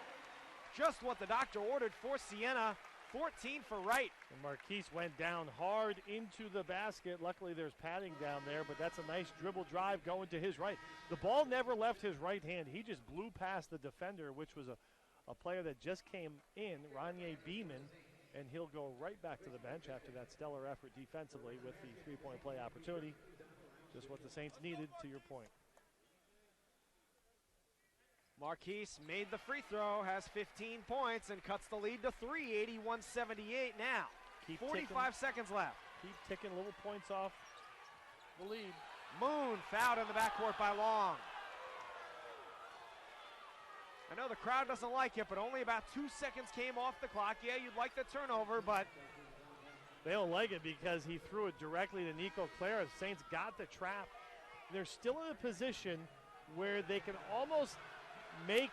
[SPEAKER 1] Just what the doctor ordered for Siena. 14 for Wright.
[SPEAKER 2] And Marquise went down hard into the basket. Luckily, there's padding down there, but that's a nice dribble drive going to his right. The ball never left his right hand. He just blew past the defender, which was a player that just came in, Ronye Beeman, and he'll go right back to the bench after that stellar effort defensively with the three-point play opportunity. Just what the Saints needed, to your point.
[SPEAKER 1] Marquise made the free throw, has 15 points, and cuts the lead to 3, 81-78 now. 45 seconds left.
[SPEAKER 2] Keep ticking little points off the lead.
[SPEAKER 1] Moon fouled in the backcourt by Long. I know the crowd doesn't like it, but only about 2 seconds came off the clock. Yeah, you'd like the turnover, but
[SPEAKER 2] they don't like it because he threw it directly to Nico Clara. The Saints got the trap. They're still in a position where they can almost make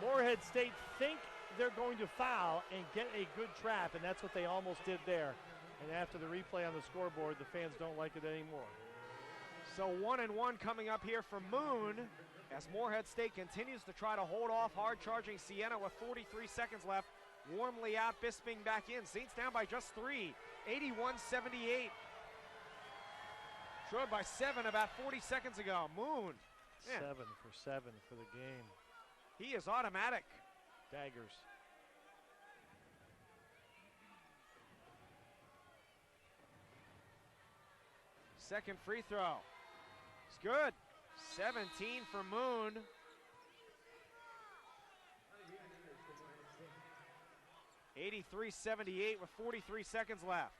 [SPEAKER 2] Morehead State think they're going to foul and get a good trap, and that's what they almost did there. And after the replay on the scoreboard, the fans don't like it anymore.
[SPEAKER 1] So 1-1 coming up here for Moon as Morehead State continues to try to hold off hard-charging Siena with 43 seconds left. Warmly out, Bisping back in. Saints down by just 3, 81-78. Trailed by 7 about 40 seconds ago. Moon.
[SPEAKER 2] 7 for 7 for the game.
[SPEAKER 1] He is automatic.
[SPEAKER 2] Daggers.
[SPEAKER 1] Second free throw. It's good. 17 for Moon. (83-78) with 43 seconds left.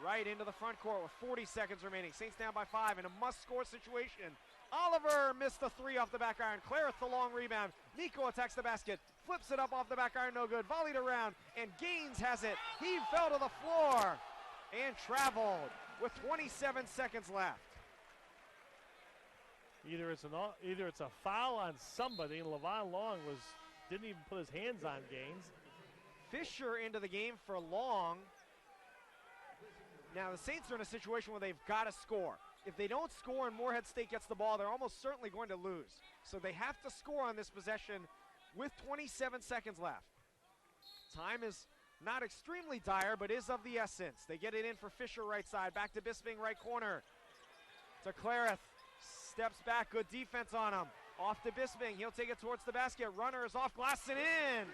[SPEAKER 1] Right into the front court with 40 seconds remaining. Saints down by 5 in a must-score situation. Oliver missed the 3 off the back iron. Clarith the long rebound. Nico attacks the basket. Flips it up off the back iron, no good. Volleyed around, and Gaines has it. He fell to the floor and traveled with 27 seconds left.
[SPEAKER 2] Either it's a foul on somebody, and Levon Long didn't even put his hands on Gaines.
[SPEAKER 1] Fisher into the game for Long. Now the Saints are in a situation where they've got to score. If they don't score and Morehead State gets the ball, they're almost certainly going to lose. So they have to score on this possession with 27 seconds left. Time is not extremely dire, but is of the essence. They get it in for Fisher right side. Back to Bisping right corner. To Clarith. Steps back. Good defense on him. Off to Bisping. He'll take it towards the basket. Runner is off glass and in.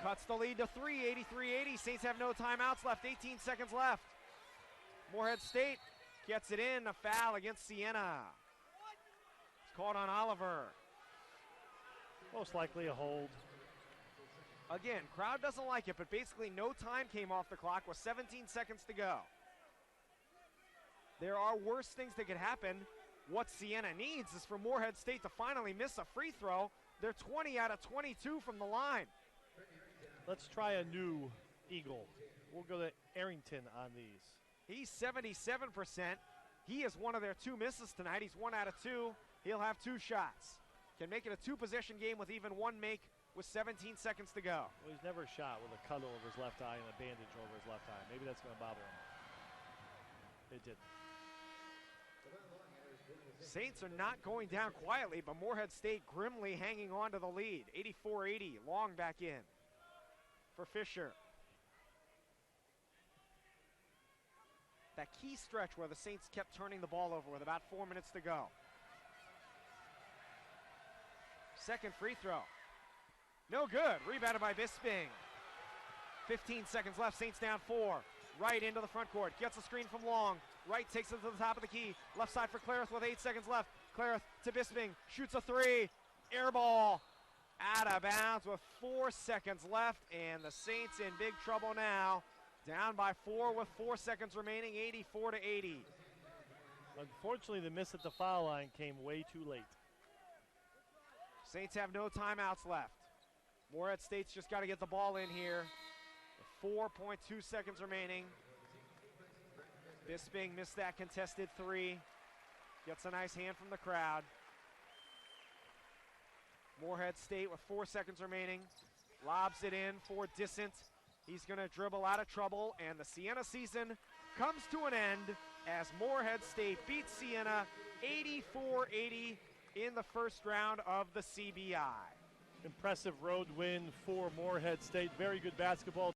[SPEAKER 1] Cuts the lead to 3, 83-80. Saints have no timeouts left. 18 seconds left. Morehead State gets it in. A foul against Siena. It's called on Oliver.
[SPEAKER 2] Most likely a hold.
[SPEAKER 1] Again, crowd doesn't like it, but basically no time came off the clock with 17 seconds to go. There are worse things that could happen. What Siena needs is for Morehead State to finally miss a free throw. They're 20 out of 22 from the line.
[SPEAKER 2] Let's try a new Eagle. We'll go to Arrington on these.
[SPEAKER 1] He's 77%. He is one of their 2 misses tonight. He's 1 out of 2. He'll have 2 shots. Can make it a 2-possession game with even 1 make with 17 seconds to go.
[SPEAKER 2] Well, he's never shot with a cut over his left eye and a bandage over his left eye. Maybe that's going to bother him. It didn't.
[SPEAKER 1] Saints are not going down quietly, but Morehead State grimly hanging on to the lead. 84-80, Long back in for Fisher. That key stretch where the Saints kept turning the ball over with about 4 minutes to go. Second free throw. No good. Rebounded by Bisping. 15 seconds left. Saints down 4. Right into the front court. Gets a screen from Long. Right takes it to the top of the key. Left side for Clarith with 8 seconds left. Clarith to Bisping. Shoots a 3. Air ball. Out of bounds with 4 seconds left. And the Saints in big trouble now. Down by 4 with 4 seconds remaining. 84-80.
[SPEAKER 2] Unfortunately, the miss at the foul line came way too late.
[SPEAKER 1] Saints have no timeouts left. Morehead State's just got to get the ball in here. 4.2 seconds remaining. Bisping missed that contested 3. Gets a nice hand from the crowd. Morehead State with 4 seconds remaining. Lobs it in for Dissent. He's going to dribble out of trouble, and the Siena season comes to an end as Morehead State beats Siena 84-80 in the first round of the CBI.
[SPEAKER 2] Impressive road win for Morehead State. Very good basketball.